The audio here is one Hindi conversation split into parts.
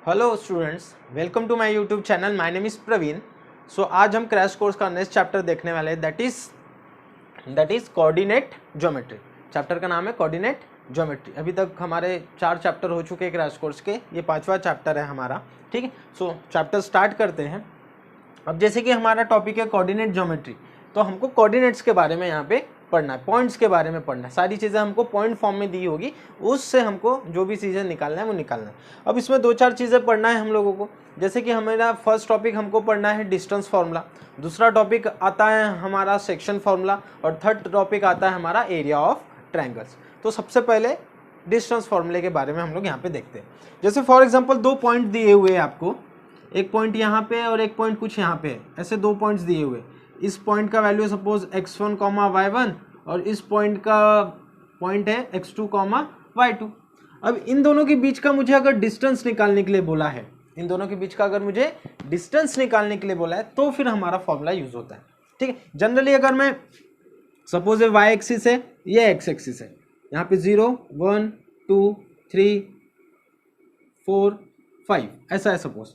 Hello students, welcome to my YouTube channel. My name is Praveen. So आज हम क्रैश कोर्स का नेक्स्ट चैप्टर देखने वाले हैं, that is coordinate geometry. Chapter का नाम है कोऑर्डिनेट ज्योमेट्री। अभी तक हमारे 4 चैप्टर हो चुके हैं क्रैश कोर्स के, ये 5वां चैप्टर है हमारा। ठीक है, सो चैप्टर स्टार्ट करते हैं। अब जैसे कि हमारा टॉपिक है कोऑर्डिनेट ज्योमेट्री, तो हमको कोऑर्डिनेट्स के बारे में यहाँ पे पढ़ना है, पॉइंट्स के बारे में पढ़ना है। सारी चीज़ें हमको पॉइंट फॉर्म में दी होगी, उससे हमको जो भी चीज़ें निकालना है वो निकालना है। अब इसमें 2-4 चीज़ें पढ़ना है हम लोगों को। जैसे कि हमारा फर्स्ट टॉपिक हमको पढ़ना है डिस्टेंस फार्मूला, दूसरा टॉपिक आता है हमारा सेक्शन फार्मूला, और थर्ड टॉपिक आता है हमारा एरिया ऑफ ट्रायंगल्स। तो सबसे पहले डिस्टेंस फार्मूले के बारे में हम लोग यहाँ पे देखते हैं। जैसे फॉर एग्जाम्पल 2 पॉइंट दिए हुए हैं आपको, एक पॉइंट यहाँ पे और एक पॉइंट कुछ यहाँ पे है, ऐसे 2 पॉइंट्स दिए हुए। इस पॉइंट का वैल्यू सपोज x1, y1 और इस पॉइंट का पॉइंट है x2, y2। अब इन दोनों के बीच का मुझे अगर डिस्टेंस निकालने के लिए बोला है, इन दोनों के बीच का अगर मुझे डिस्टेंस निकालने के लिए बोला है, तो फिर हमारा फॉर्मूला यूज होता है। ठीक है, जनरली अगर मैं सपोज y एक्सिस है, ये x एक्सिस है, यहाँ पे 0, 1, 2, 3, 4, 5 ऐसा है सपोज,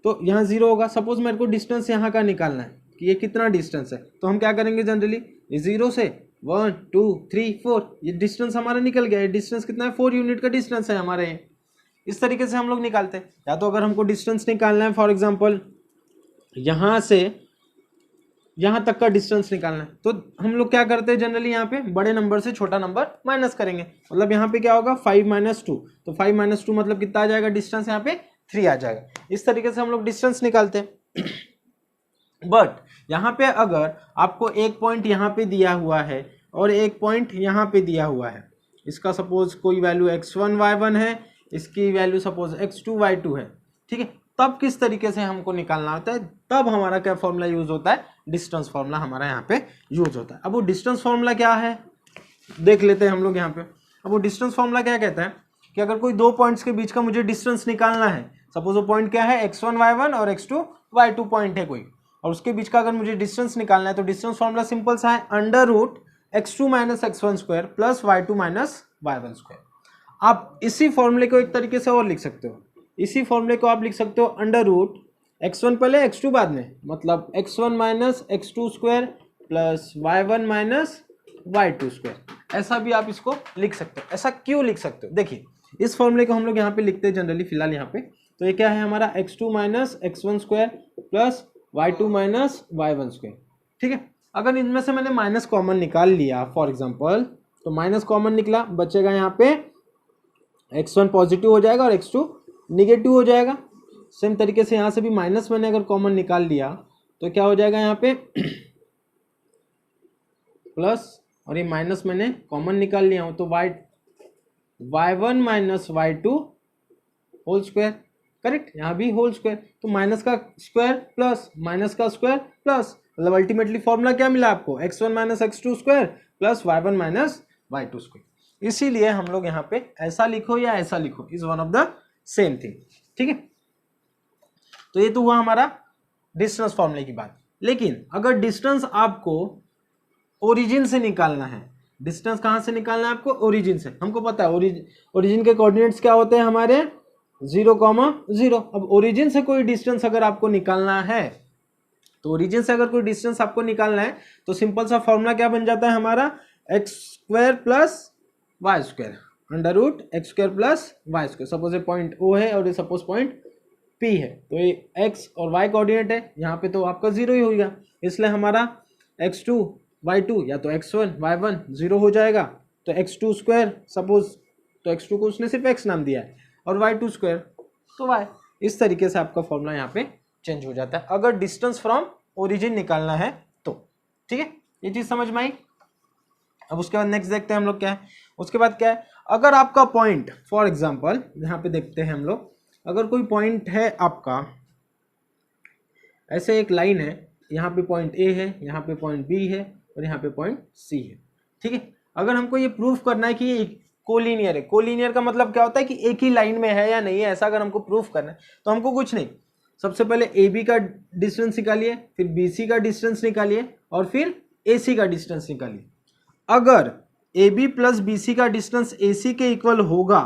तो यहाँ 0 होगा। सपोज मेरे को डिस्टेंस यहाँ का निकालना है कि ये कितना डिस्टेंस है, तो हम क्या करेंगे जनरली, ये 0 से 1, 2, 3, 4, ये डिस्टेंस हमारा निकल गया। ये डिस्टेंस कितना है, 4 यूनिट का डिस्टेंस है हमारे ये। इस तरीके से हम लोग निकालते हैं। या तो अगर हमको डिस्टेंस निकालना है, फॉर एग्जाम्पल यहाँ से यहाँ तक का डिस्टेंस निकालना है, तो हम लोग क्या करते हैं जनरली, यहाँ पे बड़े नंबर से छोटा नंबर माइनस करेंगे। मतलब यहाँ पे क्या होगा, 5 - 2, तो 5 - 2 मतलब कितना आ जाएगा डिस्टेंस, यहाँ पे 3 आ जाएगा। इस तरीके से हम लोग डिस्टेंस निकालते हैं। बट यहाँ पे अगर आपको एक पॉइंट यहाँ पे दिया हुआ है और एक पॉइंट यहाँ पे दिया हुआ है, इसका सपोज कोई वैल्यू x1, y1 है, इसकी वैल्यू सपोज x2, y2 है। ठीक है, तब किस तरीके से हमको निकालना होता है, तब हमारा क्या फॉर्मूला यूज होता है, डिस्टेंस फॉर्मूला हमारा यहाँ पे यूज होता है। अब वो डिस्टेंस फॉर्मूला क्या है देख लेते हैं हम लोग यहाँ पे। अब वो डिस्टेंस फॉर्मूला क्या कहता है कि अगर कोई 2 पॉइंट्स के बीच का मुझे डिस्टेंस निकालना है, सपोज वो पॉइंट क्या है, x1, y1 और x2, y2 पॉइंट है कोई, और उसके बीच का अगर मुझे डिस्टेंस निकालना है, तो डिस्टेंस फॉर्मूला सिंपल सा है, √x2 - x1 square plus y2 - y1 square. आप इसी फॉर्मूले को एक तरीके से और लिख सकते हो, इसी फॉर्मूले को आप लिख सकते हो √x1 पहले x2 बाद में, मतलब x1 - x2 square plus y1 - y2 square. ऐसा भी आप इसको लिख सकते हो। ऐसा क्यों लिख सकते हो, देखिए इस फॉर्मूले को हम लोग यहाँ पे लिखते हैं जनरली फिलहाल यहाँ पे। तो ये क्या है हमारा, x2 - x1 square plus y2 - y1 square. ठीक है, अगर इनमें से मैंने माइनस कॉमन निकाल लिया फॉर एग्जांपल, तो माइनस कॉमन निकला, बचेगा यहाँ पे x1 पॉजिटिव हो जाएगा और x2 निगेटिव हो जाएगा। सेम तरीके से यहाँ से भी माइनस मैंने अगर कॉमन निकाल लिया, तो क्या हो जाएगा यहाँ पे प्लस, और ये माइनस मैंने कॉमन निकाल लिया हूँ, तो y1 - y2 whole square. Correct, यहाँ भी होल स्क्वायर, तो माइनस का स्क्वायर प्लस माइनस का स्क्वायर प्लस, मतलब अल्टीमेटली फॉर्मूला क्या मिला आपको, x1 - x2 square plus y1 - y2 square. इसीलिए हम लोग यहाँ पे ऐसा लिखो या ऐसा लिखो, is one of the same thing. ठीक है, तो ये तो हुआ हमारा डिस्टेंस फॉर्मूले की बात। लेकिन अगर डिस्टेंस आपको ओरिजिन से निकालना है, डिस्टेंस कहाँ से निकालना है आपको, ओरिजिन से। हमको पता है ओरिजिन के कोऑर्डिनेट्स क्या होते हैं हमारे, 0, 0। अब ओरिजिन से कोई डिस्टेंस अगर आपको निकालना है, तो ओरिजिन से अगर कोई डिस्टेंस आपको निकालना है, तो सिंपल सा फॉर्मूला क्या बन जाता है हमारा, x² plus y square √x² plus y square. Suppose ये पॉइंट O है और ये सपोज पॉइंट P है, तो ये x और y कोऑर्डिनेट है, यहाँ पे तो आपका 0 ही होगा, इसलिए हमारा x2, y2 या तो x1, y1 0 हो जाएगा, तो x2 स्क्वायर सपोज, तो x2 को उसने सिर्फ x नाम दिया है, और y2 स्क्वायर तो y। इस तरीके से आपका फॉर्मूला यहाँ पे चेंज हो जाता है अगर डिस्टेंस फ्रॉम ओरिजिन निकालना है तो। ठीक है, ये चीज समझ में आई। अब उसके बाद नेक्स्ट देखते हैं हम लोग क्या है। उसके बाद क्या है, अगर आपका पॉइंट फॉर एग्जांपल यहाँ पे देखते हैं हम लोग, अगर कोई पॉइंट है आपका, ऐसे एक लाइन है, यहाँ पे पॉइंट A है, यहाँ पे पॉइंट B है और यहाँ पे पॉइंट C है। ठीक है, अगर हमको ये प्रूफ करना है कि ये कोलिनियर है, कोलिनियर का मतलब क्या होता है कि एक ही लाइन में है या नहीं है, ऐसा अगर हमको प्रूफ करना है, तो हमको कुछ नहीं, सबसे पहले AB का डिस्टेंस निकालिए, फिर BC का डिस्टेंस निकालिए और फिर AC का डिस्टेंस निकालिए। अगर AB प्लस BC का डिस्टेंस AC के इक्वल होगा,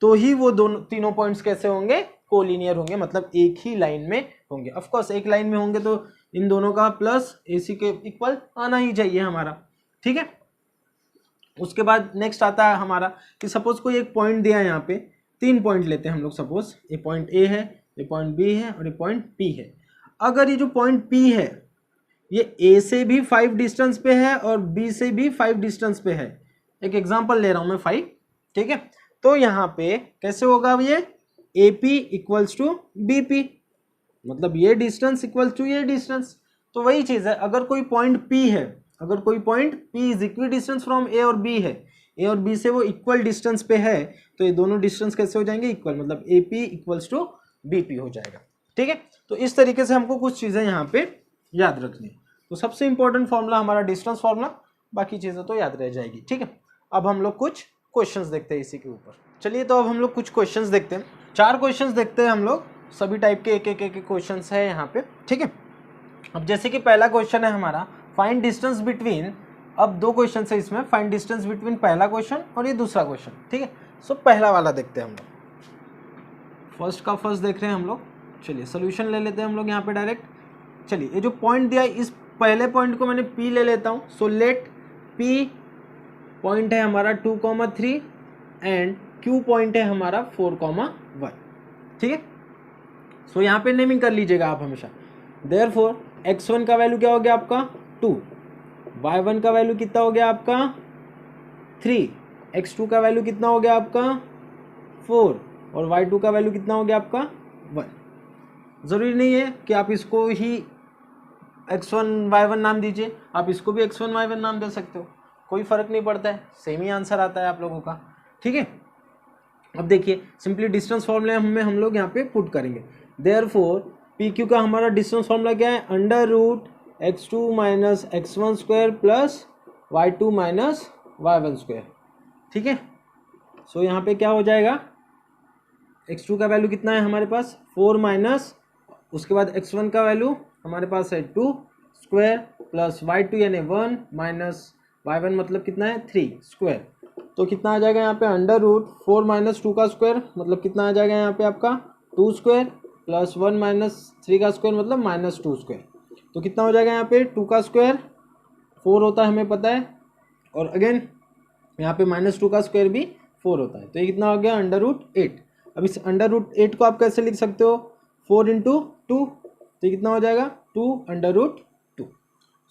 तो ही वो तीनों पॉइंट्स कैसे होंगे, कोलिनियर होंगे, मतलब एक ही लाइन में होंगे। ऑफ कोर्स एक लाइन में होंगे तो इन दोनों का प्लस AC के इक्वल आना ही चाहिए हमारा, ठीक है। उसके बाद नेक्स्ट आता है हमारा कि सपोज कोई एक पॉइंट दिया है, यहाँ पे 3 पॉइंट लेते हैं हम लोग। सपोज ये पॉइंट A है, ये पॉइंट B है और ये पॉइंट P है। अगर ये जो पॉइंट P है ये A से भी 5 डिस्टेंस पे है और B से भी 5 डिस्टेंस पे है, एक एग्जांपल ले रहा हूँ मैं 5, ठीक है। तो यहाँ पे कैसे होगा, ये AP इक्वल्स टू BP, मतलब ये डिस्टेंस इक्वल्स टू ये डिस्टेंस। तो वही चीज़ है, अगर कोई पॉइंट P है, अगर कोई point P is equi distance from A और B है, A और B से वो इक्वल डिस्टेंस पे है, तो ये दोनों डिस्टेंस कैसे हो जाएंगे, इक्वल, मतलब AP इक्वल्स टू BP हो जाएगा, ठीक है। तो इस तरीके से हमको कुछ चीज़ें यहाँ पे याद रखनी है। तो सबसे इंपॉर्टेंट फॉर्मूला हमारा डिस्टेंस फॉर्मूला, बाकी चीज़ें तो याद रह जाएगी, ठीक है। अब हम लोग कुछ क्वेश्चंस देखते हैं इसी के ऊपर। चलिए तो अब हम लोग कुछ क्वेश्चंस देखते हैं, 4 क्वेश्चंस देखते हैं हम लोग, सभी टाइप के एक क्वेश्चंस है यहाँ पे, ठीक है। अब जैसे कि पहला क्वेश्चन है हमारा फाइंड डिस्टेंस बिटवीन, अब 2 क्वेश्चन है इसमें, फाइंड डिस्टेंस बिटवीन पहला क्वेश्चन और ये दूसरा क्वेश्चन, ठीक है। सो पहला वाला देखते हैं हम लोग, फर्स्ट का फर्स्ट देख रहे हैं हम लोग। चलिए सोल्यूशन ले लेते हैं हम लोग यहाँ पे डायरेक्ट। चलिए ये जो पॉइंट दिया है, इस पहले पॉइंट को मैंने P ले लेता हूँ। सो लेट P पॉइंट है हमारा 2,3 एंड Q पॉइंट है हमारा 4,1, ठीक है। सो यहाँ पे नेमिंग कर लीजिएगा आप हमेशा। देयरफॉर x1 का वैल्यू क्या हो गया आपका 2, y1 का वैल्यू कितना हो गया आपका 3, x2 का वैल्यू कितना हो गया आपका 4 और y2 का वैल्यू कितना हो गया आपका 1। ज़रूरी नहीं है कि आप इसको ही x1 y1 नाम दीजिए, आप इसको भी x1 y1 नाम दे सकते हो, कोई फ़र्क नहीं पड़ता है, सेम ही आंसर आता है आप लोगों का, ठीक है। अब देखिए सिंपली डिस्टेंस फॉर्मूले में हम लोग यहाँ पे पुट करेंगे। देयरफॉर PQ का हमारा डिस्टेंस फॉर्मूला क्या है, under root x2 minus x1 square plus y2 minus y1 square, ठीक है। सो यहाँ पे क्या हो जाएगा, x2 का वैल्यू कितना है हमारे पास 4 माइनस, उसके बाद x1 का वैल्यू हमारे पास है 2 स्क्वायर प्लस y2 यानी 1 माइनस y1 मतलब कितना है 3 स्क्वायर। तो कितना आ जाएगा यहाँ पे अंडर रूट 4 माइनस 2 का स्क्वायर मतलब कितना आ जाएगा यहाँ पे आपका 2 स्क्वायर प्लस 1 माइनस 3 का स्क्वायर मतलब माइनस 2 स्क्वायर। तो कितना हो जाएगा यहाँ पे 2 का स्क्वायर 4 होता है हमें पता है, और अगेन यहाँ पे माइनस 2 का स्क्वायर भी 4 होता है, तो ये कितना हो गया अंडर रूट 8। अब इस अंडर रूट 8 को आप कैसे लिख सकते हो 4 इंटू 2, तो ये कितना हो जाएगा 2 अंडर रूट 2।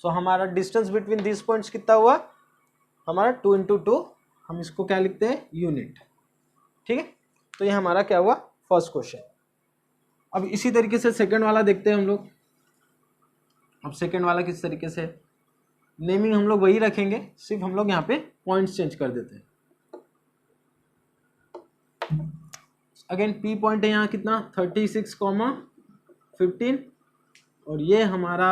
सो हमारा डिस्टेंस बिटवीन दिस पॉइंट्स कितना हुआ हमारा 2 इंटू 2, हम इसको क्या लिखते हैं यूनिट, ठीक है। तो ये हमारा क्या हुआ फर्स्ट क्वेश्चन। अब इसी तरीके से सेकंड वाला देखते हैं हम लोग। अब सेकंड वाला किस तरीके से, नेमिंग हम लोग वही रखेंगे, सिर्फ हम लोग यहाँ पे पॉइंट्स चेंज कर देते हैं। अगेन P पॉइंट है यहाँ कितना 36,15 और ये हमारा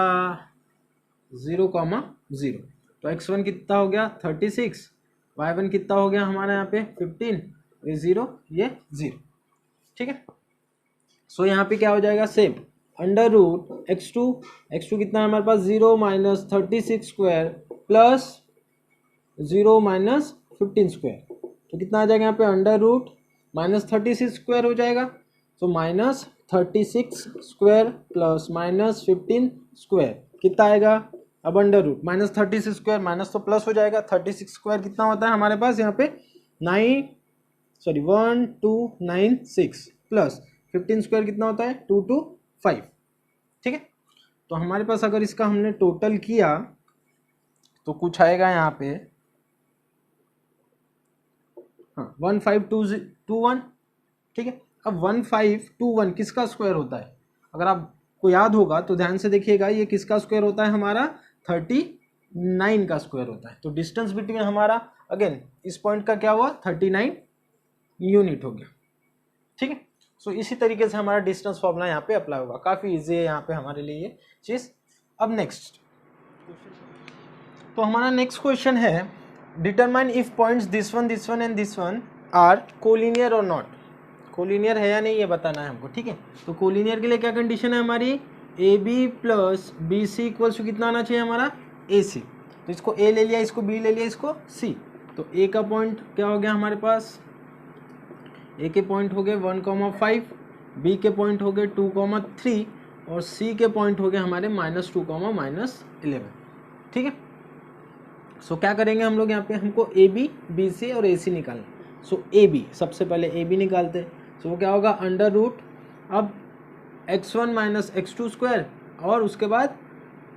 0,0, तो x1 कितना हो गया 36, y1 कितना हो गया हमारा यहाँ पे 15, ये 0 ये 0, ठीक है। सो यहाँ पे क्या हो जाएगा सेम अंडर रूट x2 कितना है हमारे पास 0 minus 36 square plus 0 minus 15 square, तो कितना आ जाएगा यहाँ पे अंडर रूट माइनस 36 स्क्वायर हो जाएगा, तो minus 36 square plus minus 15 square कितना आएगा, अब under root minus 36 square minus तो प्लस हो जाएगा, 36 स्क्वायर कितना होता है हमारे पास यहाँ पे 1296 प्लस 15 स्क्वायर कितना होता है 225, ठीक है। तो हमारे पास अगर इसका हमने टोटल किया तो कुछ आएगा यहाँ पे 1521, ठीक है। अब 1521 किसका स्क्वायर होता है, अगर आपको याद होगा तो ध्यान से देखिएगा, ये किसका स्क्वायर होता है हमारा 39 का स्क्वायर होता है। तो डिस्टेंस बिटवीन हमारा अगेन इस पॉइंट का क्या हुआ 39 यूनिट हो गया, ठीक है। सो इसी तरीके से हमारा डिस्टेंस फॉर्मूला यहाँ पे अप्लाई होगा, काफ़ी इजी है यहाँ पे हमारे लिए ये चीज़। अब नेक्स्ट, तो हमारा नेक्स्ट क्वेश्चन है determine if points this one and this one are collinear और नॉट। कोलिनियर है या नहीं ये बताना है हमको, ठीक है। तो कोलिनियर के लिए क्या कंडीशन है हमारी A B plus B C equals to कितना आना चाहिए हमारा ए सी। तो इसको ए ले लिया, इसको बी ले लिया, इसको सी, तो ए का पॉइंट क्या हो गया हमारे पास, ए के पॉइंट हो गए 1,5, बी के पॉइंट हो गए 2,3 और सी के पॉइंट हो गए हमारे -2, -11। ठीक है। सो क्या करेंगे हम लोग यहाँ पे, हमको ए बी, बी सी और ए सी निकालना। सो ए बी, सबसे पहले ए बी निकालते हैं। सो वो क्या होगा, अंडर रूट अब x1 माइनस x2 स्क्वायर और उसके बाद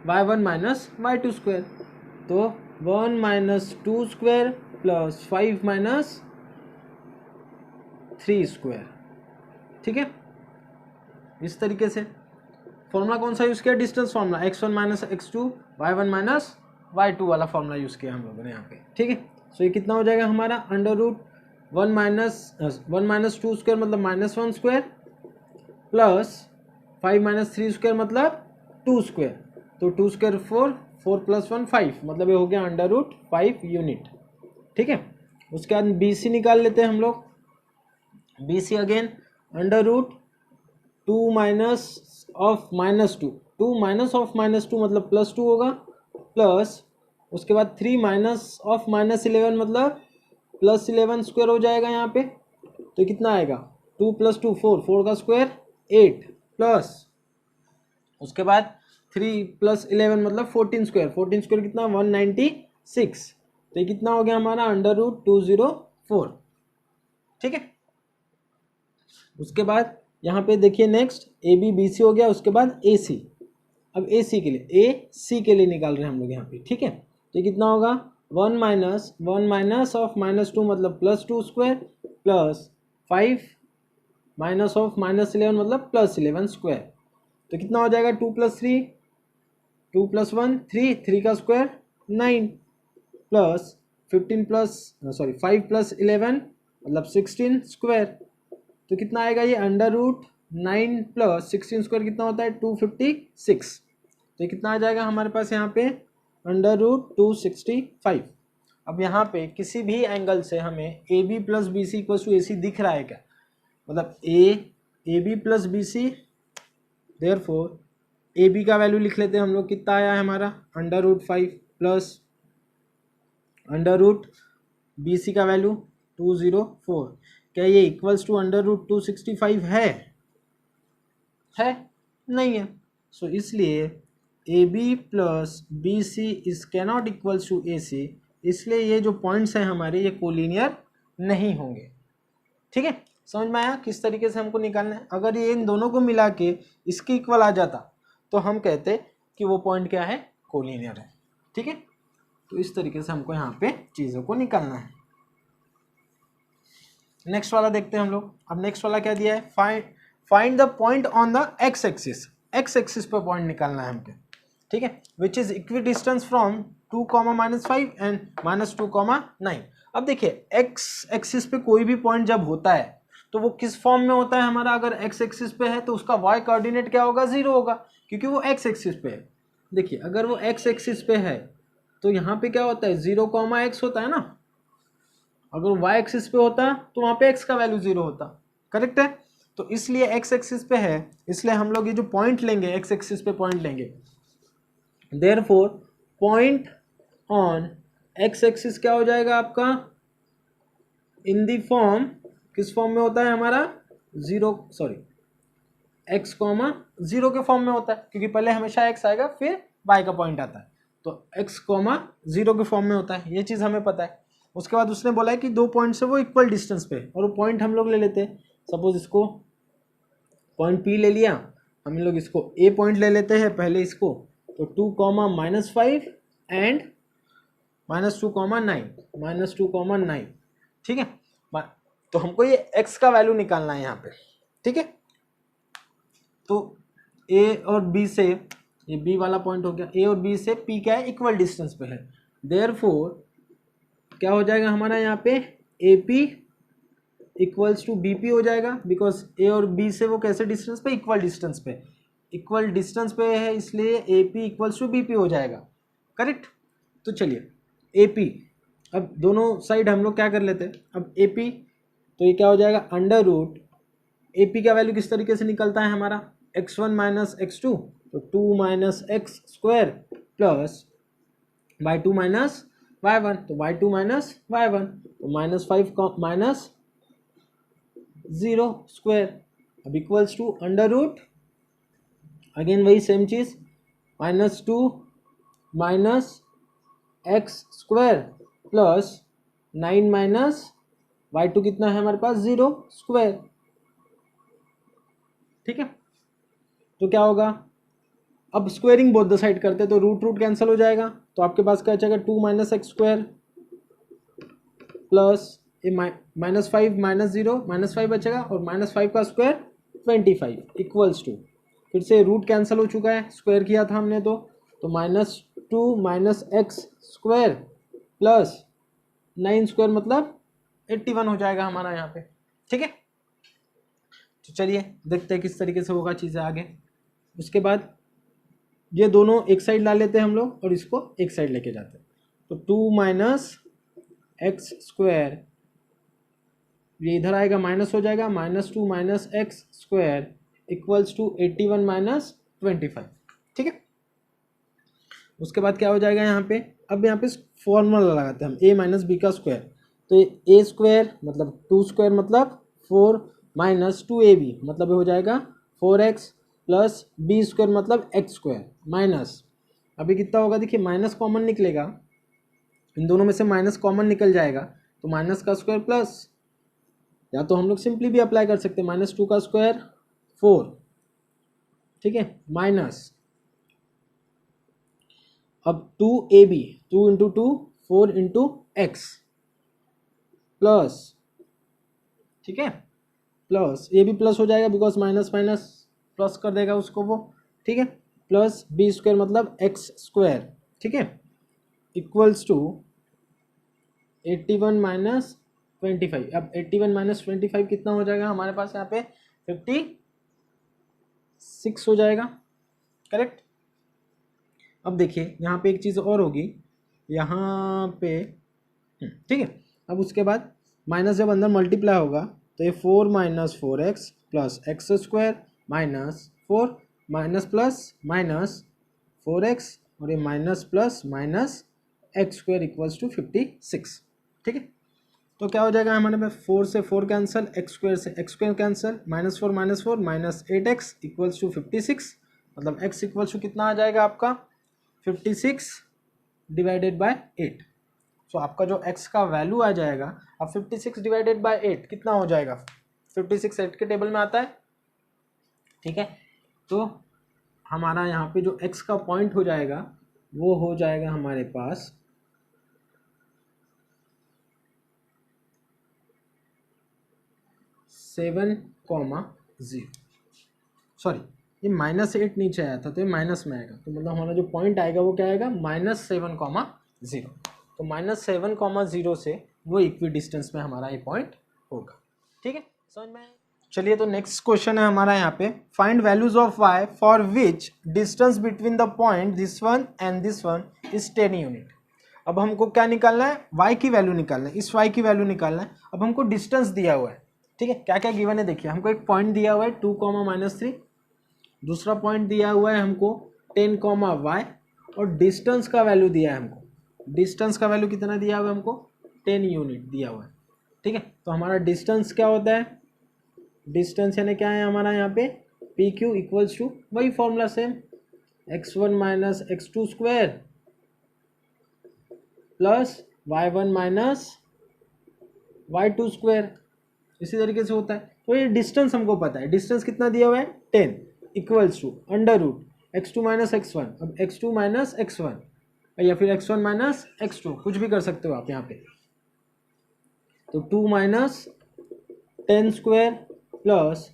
y1 माइनस y2 स्क्वायर। तो 1 minus 2 square plus 5 minus 3 square. ठीक है, इस तरीके से फॉर्मूला कौन सा यूज़ किया, distance formula, x1 minus x2 y1 minus y2 वाला फॉर्मूला यूज़ किया हम लोगों ने यहाँ पे। ठीक है, सो ये कितना हो जाएगा हमारा, अंडर रूट 1 माइनस 2 स्क्वायर मतलब -1 स्क्वायर प्लस 5 माइनस 3 स्क्वायर मतलब 2 स्क्वायर। तो 2 स्क्वायर 4, 4 प्लस 1 5, मतलब ये हो गया अंडर रूट 5 यूनिट। ठीक है, उसके बाद बी सी निकाल लेते हैं हम लोग। B C again under root 2 minus of -2, 2 minus of -2 मतलब +2 होगा, प्लस उसके बाद 3 माइनस ऑफ -11 मतलब +11 स्क्वायर हो जाएगा यहाँ पे। तो कितना आएगा, 2 + 2 4, 4 का स्क्वायर 8, प्लस उसके बाद 3 + 11 मतलब 14 स्क्वायर, 14 स्क्वायर कितना 196। तो ये कितना हो गया हमारा, अंडर रूट 204। ठीक है, उसके बाद यहाँ पे देखिए next A B B C हो गया, उसके बाद ए सी। अब ए सी के लिए निकाल रहे हैं हम लोग यहाँ पे। ठीक है, तो ये कितना होगा, 1 माइनस ऑफ -2 मतलब +2 स्क्वायर प्लस 5 माइनस ऑफ -11 मतलब +11 स्क्वायर। तो कितना हो जाएगा, 2 + 3, 2 + 1 3, 3 का स्क्वायर 9 प्लस 5 + 11 मतलब 16 स्क्वायर। तो कितना आएगा ये, अंडर रूट 9 + 16 स्क्वायर कितना होता है 256। तो कितना आ जाएगा हमारे पास यहाँ पे, अंडर रूट 265। अब यहाँ पे किसी भी एंगल से हमें A B plus B C equal to A C दिख रहा है क्या, मतलब A B plus B C, therefore A B का वैल्यू लिख लेते हैं हम लोग, कितना आया है हमारा, under root 5 plus under root B C का वैल्यू 204। क्या ये इक्वल्स टू अंडर रूट 265 है नहीं है। सो इसलिए A B plus B C is cannot equals to A C, इसलिए ये जो पॉइंट्स हैं हमारे ये कोलिनियर नहीं होंगे। ठीक है, समझ में आया किस तरीके से हमको निकालना है। अगर ये इन दोनों को मिला के इसके इक्वल आ जाता तो हम कहते कि वो पॉइंट क्या है, कोलिनियर है। ठीक है, तो इस तरीके से हमको यहाँ पे चीज़ों को निकालना है। नेक्स्ट वाला देखते हैं हम लोग। अब नेक्स्ट वाला क्या दिया है, find the point on the x axis, x axis पे पॉइंट निकालना है हमको। ठीक है, which is equi distance from 2, -5 and -2, 9। अब देखिए एक्स एक्सिस पे कोई भी पॉइंट जब होता है तो वो किस फॉर्म में होता है हमारा, अगर एक्स एक्सिस पे है तो उसका वाई कोऑर्डिनेट क्या होगा, 0 होगा, क्योंकि वो एक्स एक्सिस पे है। देखिए अगर वो एक्स एक्सिस पे है तो यहाँ पे क्या होता है, 0, x होता है ना। अगर y एक्सिस पे होता तो वहाँ पे x का वैल्यू 0 होता। करेक्ट है, तो इसलिए x एक्सिस पे है, इसलिए हम लोग ये जो पॉइंट लेंगे x एक्सिस पे पॉइंट लेंगे। Therefore point on x axis क्या हो जाएगा आपका, इन दी फॉर्म, किस फॉर्म में होता है हमारा, x, 0 के फॉर्म में होता है, क्योंकि पहले हमेशा x आएगा फिर y का पॉइंट आता है। तो x, 0 के फॉर्म में होता है, ये चीज़ हमें पता है। उसके बाद उसने बोला है कि 2 पॉइंट से वो इक्वल डिस्टेंस पे, और वो पॉइंट हम लोग ले लेते हैं। सपोज इसको पॉइंट P ले लिया, हम लोग इसको A पॉइंट ले लेते हैं पहले इसको। तो 2, -5 एंड -2, 9, ठीक है। तो हमको ये x का वैल्यू निकालना है यहाँ पे। ठीक है, तो A और B से, ये B वाला पॉइंट हो गया, A और B से P क्या है, इक्वल डिस्टेंस पे है। देयरफॉर क्या हो जाएगा हमारा यहाँ पे, AP इक्वल्स टू BP हो जाएगा, बिकॉज A और B से वो कैसे डिस्टेंस पे, इक्वल डिस्टेंस पे है, इसलिए AP इक्वल्स टू BP हो जाएगा। करेक्ट, तो चलिए AP, अब दोनों साइड हम लोग क्या कर लेते हैं, अब AP, तो ये क्या हो जाएगा, अंडर रूट AP का वैल्यू किस तरीके से निकलता है हमारा, x1 माइनस x2, तो 2 minus x square plus y2 minus y1, तो y2 माइनस y1, तो -5 माइनस 0 स्क्वायर, अब equals to under root, again वही सेम चीज़, -2 minus x square plus 9 minus y2 कितना है हमारे पास 0 स्क्वायर। ठीक है, तो क्या होगा, अब स्क्वेयरिंग बोथ द साइड करते हैं तो रूट रूट कैंसिल हो जाएगा, तो आपके पास क्या बचेगा 2 माइनस एक्स स्क्वायर प्लस ये -5 -0 -5 बचेगा और -5 का स्क्वायर 25 इक्वल्स टू, फिर से रूट कैंसिल हो चुका है, स्क्वायर किया था हमने तो -2 minus x square plus 9 square मतलब 81 हो जाएगा हमारा यहाँ पे। ठीक है, तो चलिए देखते हैं किस तरीके से होगा चीज़ें आगे। उसके बाद ये दोनों एक साइड ला लेते हैं हम लोग और इसको एक साइड लेके जाते हैं, तो 2 माइनस एक्स स्क्वायर, ये इधर आएगा माइनस हो जाएगा, -2 minus x square equals to 81 minus 25। ठीक है, उसके बाद क्या हो जाएगा यहाँ पे, अब यहाँ पे फॉर्मूला लगाते हैं हम a माइनस बी का स्क्वायर, तो a स्क्वायर मतलब 2 स्क्वायर मतलब 4 माइनस 2ab मतलब ये हो जाएगा 4x प्लस बी स्क्वायर मतलब x स्क्वायर माइनस, अभी कितना होगा देखिए माइनस कॉमन निकलेगा, इन दोनों में से माइनस कॉमन निकल जाएगा तो माइनस का स्क्वायर प्लस, या तो हम लोग सिंपली भी अप्लाई कर सकते हैं -2 का स्क्वायर 4, ठीक है, माइनस अब 2ab 2 into 2 4 into x plus, ठीक है, प्लस ये भी प्लस हो जाएगा बिकॉज माइनस माइनस प्लस कर देगा उसको वो, ठीक है, प्लस बी स्क्वायर मतलब एक्स स्क्वायर, ठीक है, इक्वल्स टू 81 माइनस 25। अब 81 माइनस 25 कितना हो जाएगा हमारे पास यहाँ पे 56 हो जाएगा, करेक्ट। अब देखिए यहाँ पे एक चीज़ और होगी यहाँ पे, ठीक है, अब उसके बाद माइनस जब अंदर मल्टीप्लाई होगा तो ये 4 minus 4x plus x square minus 4 minus plus minus 4x और ये minus plus minus x square equals to 56। ठीक है, तो क्या हो जाएगा हमारे पास 4 से 4 कैंसिल, एक्स स्क्वायर से x square cancel, -4 minus 8x equals to 56, मतलब x इक्वल्स टू कितना आ जाएगा आपका 56 डिवाइडेड बाय 8। सो आपका जो x का वैल्यू आ जाएगा, अब 56 डिवाइडेड बाय 8 कितना हो जाएगा, 56 8 के टेबल में आता है, ठीक है, तो हमारा यहाँ पे जो x का पॉइंट हो जाएगा वो हो जाएगा हमारे पास 7,0, सॉरी ये -8 नीचे आया था तो ये माइनस में आएगा, तो मतलब हमारा जो पॉइंट आएगा वो क्या आएगा -7,0, तो -7,0 से वो इक्वी डिस्टेंस में हमारा ये पॉइंट होगा। ठीक है, समझ में आया। चलिए तो नेक्स्ट क्वेश्चन है हमारा यहाँ पे, find values of y for which distance between the point this one and this one is 10 unit. अब हमको क्या निकालना है, y की वैल्यू निकालना है, इस y की वैल्यू निकालना है। अब हमको डिस्टेंस दिया हुआ है, ठीक है, क्या क्या गिवन है देखिए, हमको एक पॉइंट दिया हुआ है 2, -3, दूसरा पॉइंट दिया हुआ है हमको 10, y और डिस्टेंस का वैल्यू दिया है हमको, डिस्टेंस का वैल्यू कितना दिया हुआ है हमको 10 यूनिट दिया हुआ है। ठीक है, तो हमारा डिस्टेंस क्या होता है, डिस्टेंस यानी क्या है हमारा यहाँ पे पी क्यू इक्वल्स टू वही formula same, x1 minus x2 square plus y1 minus y2 square, इसी तरीके से होता है। तो ये डिस्टेंस हमको पता है, डिस्टेंस कितना दिया हुआ है 10 equals to under root x2 minus x1, अब x2 माइनस x1 या फिर x1 माइनस x2 कुछ भी कर सकते हो आप यहाँ पे, तो 2 माइनस 10 स्क्वायर प्लस,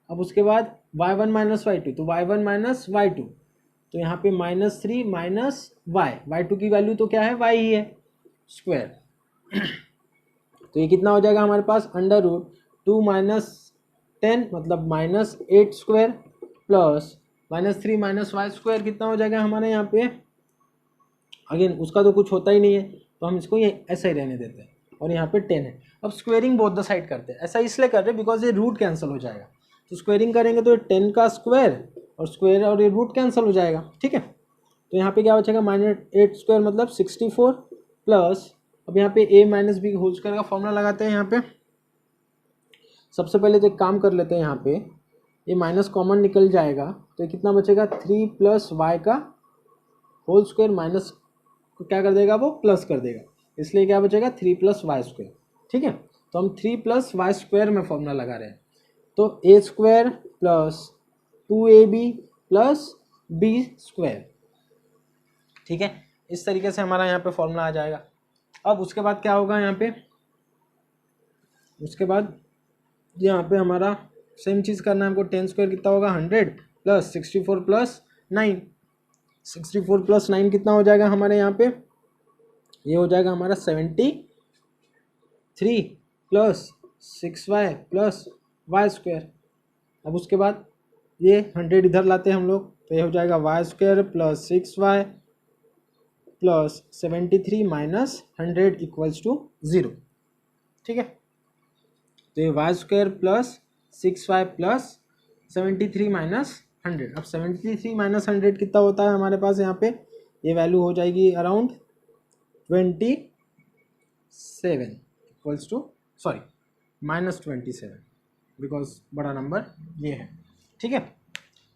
अब उसके बाद y1 माइनस y2 तो y1 माइनस y2, तो यहाँ पे -3 माइनस y2 की वैल्यू तो क्या है y ही है स्क्वायर, तो ये कितना हो जाएगा हमारे पास अंडर रूट 2 माइनस 10 मतलब -8 square plus -3 minus y square कितना हो जाएगा हमारे यहाँ पे, अगेन उसका तो कुछ होता ही नहीं है तो हम इसको ये ऐसा ही रहने देते हैं और यहाँ पे 10 है। अब स्क्वेयरिंग बोथ द साइड करते हैं, ऐसा इसलिए कर रहे हैं बिकॉज ये रूट कैंसिल हो जाएगा, तो स्क्वेयरिंग करेंगे तो 10 का स्क्वायर और स्क्वायर और ये रूट कैंसिल हो जाएगा। ठीक है, तो यहाँ पे क्या बचेगा -8 स्क्वायर मतलब 64 प्लस, अब यहाँ पे a minus b whole square का फॉर्मूला लगाते हैं यहाँ पे। सबसे पहले तो एक काम कर लेते हैं यहाँ पे, ये माइनस कॉमन निकल जाएगा तो ये कितना बचेगा 3 प्लस वाई का होल स्क्वायर माइनस को क्या कर देगा वो प्लस कर देगा, इसलिए क्या बचेगा 3 प्लस वाई स्क्वायर। ठीक है, तो हम 3 प्लस वाई स्क्वायर में फॉर्मूला लगा रहे हैं, तो A square plus 2ab plus B square. ठीक है, इस तरीके से हमारा यहाँ पे फॉर्मूला आ जाएगा। अब उसके बाद क्या होगा यहाँ पे, उसके बाद यहाँ पे हमारा सेम चीज़ करना है हमको। 10 स्क्वायर कितना होगा 100 प्लस 64 प्लस 9, 64 प्लस 9 कितना हो जाएगा हमारे यहाँ पे, ये हो जाएगा हमारा 73 plus 6y plus Y square. अब उसके बाद ये 100 इधर लाते हैं हम लोग, तो ये हो जाएगा y square plus 6y plus 73 minus 100 equals to 0। ठीक है, तो ये y square plus 6y plus 73 minus 100। अब 73 माइनस 100 कितना होता है हमारे पास यहाँ पे, ये वैल्यू हो जाएगी around 27 equals to sorry minus 27 because बड़ा नंबर ये है। ठीक है,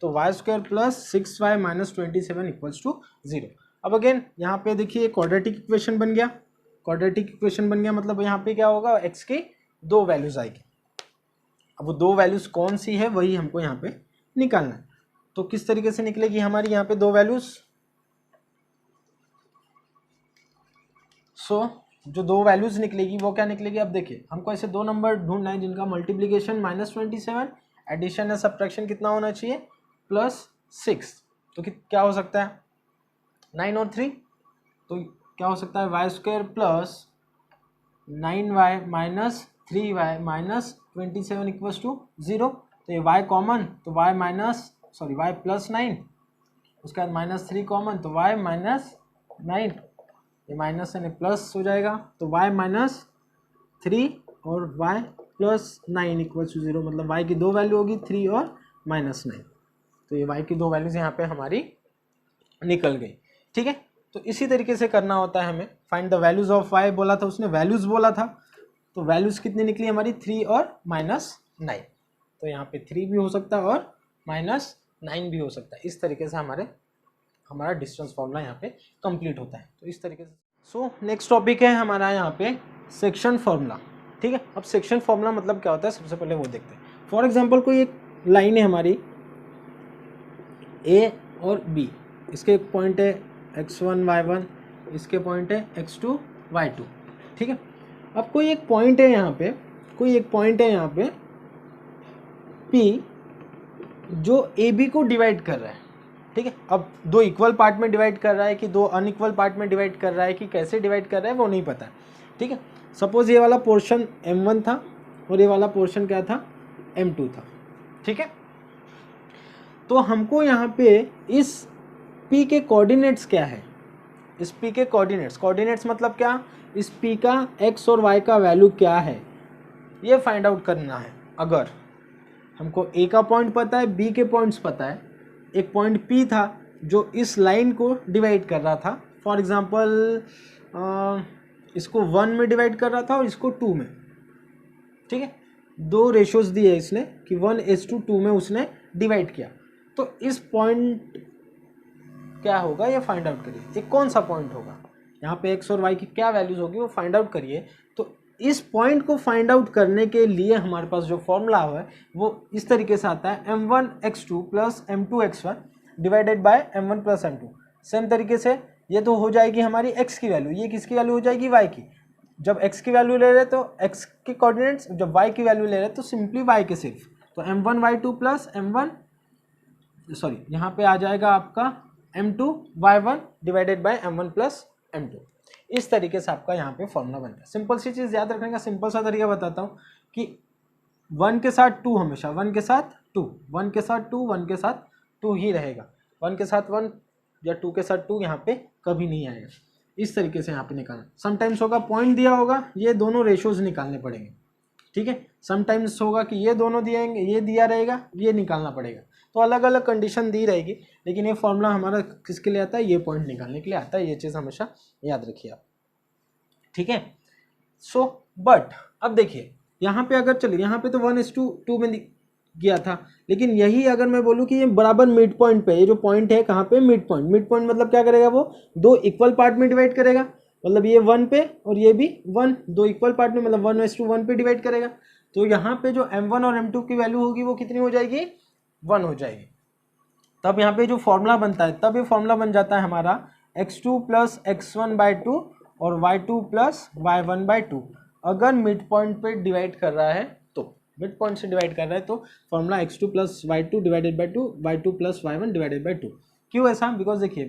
तो y square plus 6y minus 27 equals to 0। अब अगेन यहाँ पे देखिए क्वाड्रेटिक इक्वेशन बन गया, क्वाड्रेटिक इक्वेशन बन गया मतलब यहाँ पे क्या होगा, x की दो वैल्यूज आएगी। अब वो दो वैल्यूज कौन सी है वही हमको यहाँ पे निकालना है। तो किस तरीके से निकलेगी हमारी यहाँ पे दो वैल्यूज, जो दो वैल्यूज निकलेगी वो क्या निकलेगी। अब देखिए हमको ऐसे दो नंबर ढूंढना है जिनका मल्टीप्लीकेशन -27, एडिशन या सब्ट्रैक्शन कितना होना चाहिए +6। तो क्या हो सकता है 9 और 3, तो क्या हो सकता है y square plus 9y minus 3y minus 27 equals to 0। तो ये y कॉमन तो y प्लस 9, उसके बाद -3 कॉमन तो y माइनस 9, ये माइनस यानी प्लस हो जाएगा तो y माइनस 3 और y प्लस 9 इक्वल्स टू 0, मतलब y की दो वैल्यू होगी 3 और -9। तो ये y की दो वैल्यूज यहाँ पे हमारी निकल गई। ठीक है, तो इसी तरीके से करना होता है हमें। Find the values of y बोला था उसने, वैल्यूज बोला था, तो वैल्यूज कितनी निकली हमारी 3 और -9। तो यहाँ पे 3 भी हो सकता है और -9 भी हो सकता है। इस तरीके से हमारा डिस्टेंस फॉर्मूला यहाँ पे कंप्लीट होता है। तो इस तरीके से नेक्स्ट टॉपिक है हमारा यहाँ पे सेक्शन फॉर्मूला। ठीक है, अब सेक्शन फॉर्मूला मतलब क्या होता है सबसे पहले वो देखते हैं। फॉर एग्जाम्पल कोई एक लाइन है हमारी A और B, इसके एक पॉइंट है x1 y1, इसके पॉइंट है x2 y2। ठीक है, अब कोई एक पॉइंट है यहाँ पे P जो AB को डिवाइड कर रहा है। ठीक है, अब दो इक्वल पार्ट में डिवाइड कर रहा है कि दो अनइक्वल पार्ट में डिवाइड कर रहा है कि कैसे डिवाइड कर रहा है वो नहीं पता है। ठीक है, सपोज ये वाला पोर्शन M1 था और ये वाला पोर्शन क्या था M2 था। ठीक है, तो हमको यहाँ पे इस P के कोऑर्डिनेट्स क्या है, इस P के कोऑर्डिनेट्स मतलब क्या, इस P का x और y का वैल्यू क्या है ये फाइंड आउट करना है। अगर हमको A का पॉइंट पता है, B के पॉइंट्स पता है, एक पॉइंट P था जो इस लाइन को डिवाइड कर रहा था, फॉर एग्जांपल इसको 1 में डिवाइड कर रहा था और इसको 2 में। ठीक है, दो रेशोज दिए इसने कि 1:2 में उसने डिवाइड किया। तो इस पॉइंट क्या होगा ये फाइंड आउट करिए, ये कौन सा पॉइंट होगा, यहाँ पे x और y की क्या वैल्यूज होगी वो फाइंड आउट करिए। तो इस पॉइंट को फाइंड आउट करने के लिए हमारे पास जो फॉर्मूला है वो इस तरीके से आता है m1x2 plus m2x1 divided by m1 plus m2। Same तरीके से ये तो हो जाएगी हमारी x की वैल्यू, ये किसकी वैल्यू हो जाएगी y की। जब x की वैल्यू ले रहे तो x के कोऑर्डिनेट्स, जब y की वैल्यू ले रहे तो सिंपली y के सिर्फ, तो m1y2 प्लस यहाँ पे आ जाएगा आपका m2y1 divided by m1 plus m2। इस तरीके से आपका यहाँ पे फॉर्मूला बनता है। सिंपल सी चीज़ याद रखने का सिंपल सा तरीका बताता हूँ कि 1 के साथ 2 हमेशा 1 के साथ 2 1 के साथ 2 1 के साथ 2 ही रहेगा, 1 के साथ 1 या 2 के साथ 2 यहाँ पे कभी नहीं आएगा। इस तरीके से यहाँ पे निकालना। समटाइम्स होगा पॉइंट दिया होगा, ये दोनों रेशोज निकालने पड़ेंगे। ठीक है, समटाइम्स होगा कि ये दोनों दिएंगे, ये दिया रहेगा, ये निकालना पड़ेगा। तो अलग अलग कंडीशन दी रहेगी, लेकिन ये फॉर्मूला हमारा किसके लिए आता है, ये पॉइंट निकालने के लिए आता है। ये चीज़ हमेशा याद रखिए आप। ठीक है, बट अब देखिए यहाँ पे अगर चलिए यहाँ पे तो 1:2 में किया था। लेकिन यही अगर मैं बोलूँ कि ये बराबर मिड पॉइंट पे, ये जो पॉइंट है कहाँ पे, मिड पॉइंट। मिड पॉइंट मतलब क्या करेगा, वो दो इक्वल पार्ट में डिवाइड करेगा, मतलब ये 1 पे और ये भी 1, दो इक्वल पार्ट में, मतलब 1:1 पे डिवाइड करेगा। तो यहाँ पे जो m1 और m2 की वैल्यू होगी वो कितनी हो जाएगी, 1 हो जाएगी। तब यहाँ पे जो फॉर्मूला बनता है, तब ये फॉर्मूला बन जाता है हमारा x2 प्लस x1/2 और y2 प्लस y1/2। अगर मिड पॉइंट पे डिवाइड कर रहा है तो, मिड पॉइंट से डिवाइड कर रहा है तो formula x2 plus y2 divided by 2, y2 plus y1 divided by 2। क्यों ऐसा, बिकॉज देखिए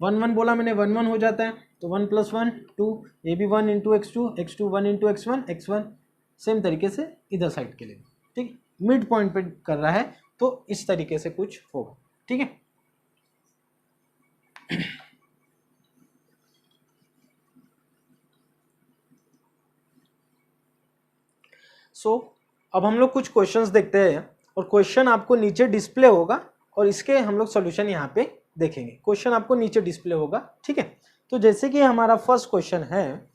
1 बोला मैंने, 1 हो जाता है, तो 1 + 1 2, ये भी 1 into x2, x2 1 into x1 same तरीके से इधर साइड के लिए, ठीक। मिड पॉइंट पे कर रहा है तो इस तरीके से कुछ होगा, ठीक है। अब हम लोग कुछ क्वेश्चंस देखते हैं और क्वेश्चन आपको नीचे डिस्प्ले होगा और इसके हम लोग सॉल्यूशन यहाँ पे देखेंगे। क्वेश्चन आपको नीचे डिस्प्ले होगा, ठीक है। तो जैसे कि हमारा फर्स्ट क्वेश्चन है,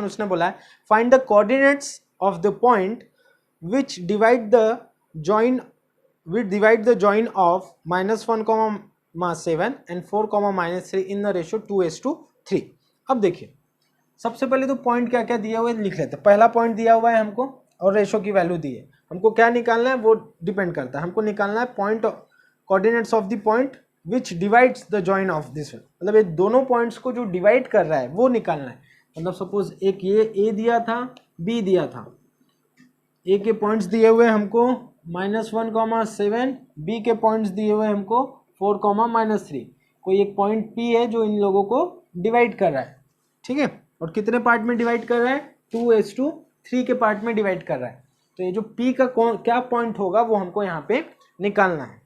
उसने बोला है find the coordinates of the point which divide the join of -1,7 and 4,-3 in the ratio 2:3। अब देखिए सबसे पहले तो पॉइंट क्या क्या दिया हुआ है लिख लेते हैं। पहला पॉइंट दिया हुआ है हमको और रेशो की वैल्यू दी है। हमको क्या निकालना है वो डिपेंड करता है। हमको निकालना है point coordinates of the point which divides the join of this, मतलब ये दोनों पॉइंट्स को जो डिवाइड कर रहा है वो निकालना है। मतलब सपोज एक ये ए दिया था, बी दिया था, ए के पॉइंट्स दिए हुए हमको -1,7, बी के पॉइंट्स दिए हुए हमको 4,-3। कोई एक पॉइंट पी है जो इन लोगों को डिवाइड कर रहा है, ठीक है। और कितने पार्ट में डिवाइड कर रहा है, 2:3 के पार्ट में डिवाइड कर रहा है। तो ये जो P का क्या पॉइंट होगा वो हमको यहाँ पे निकालना है,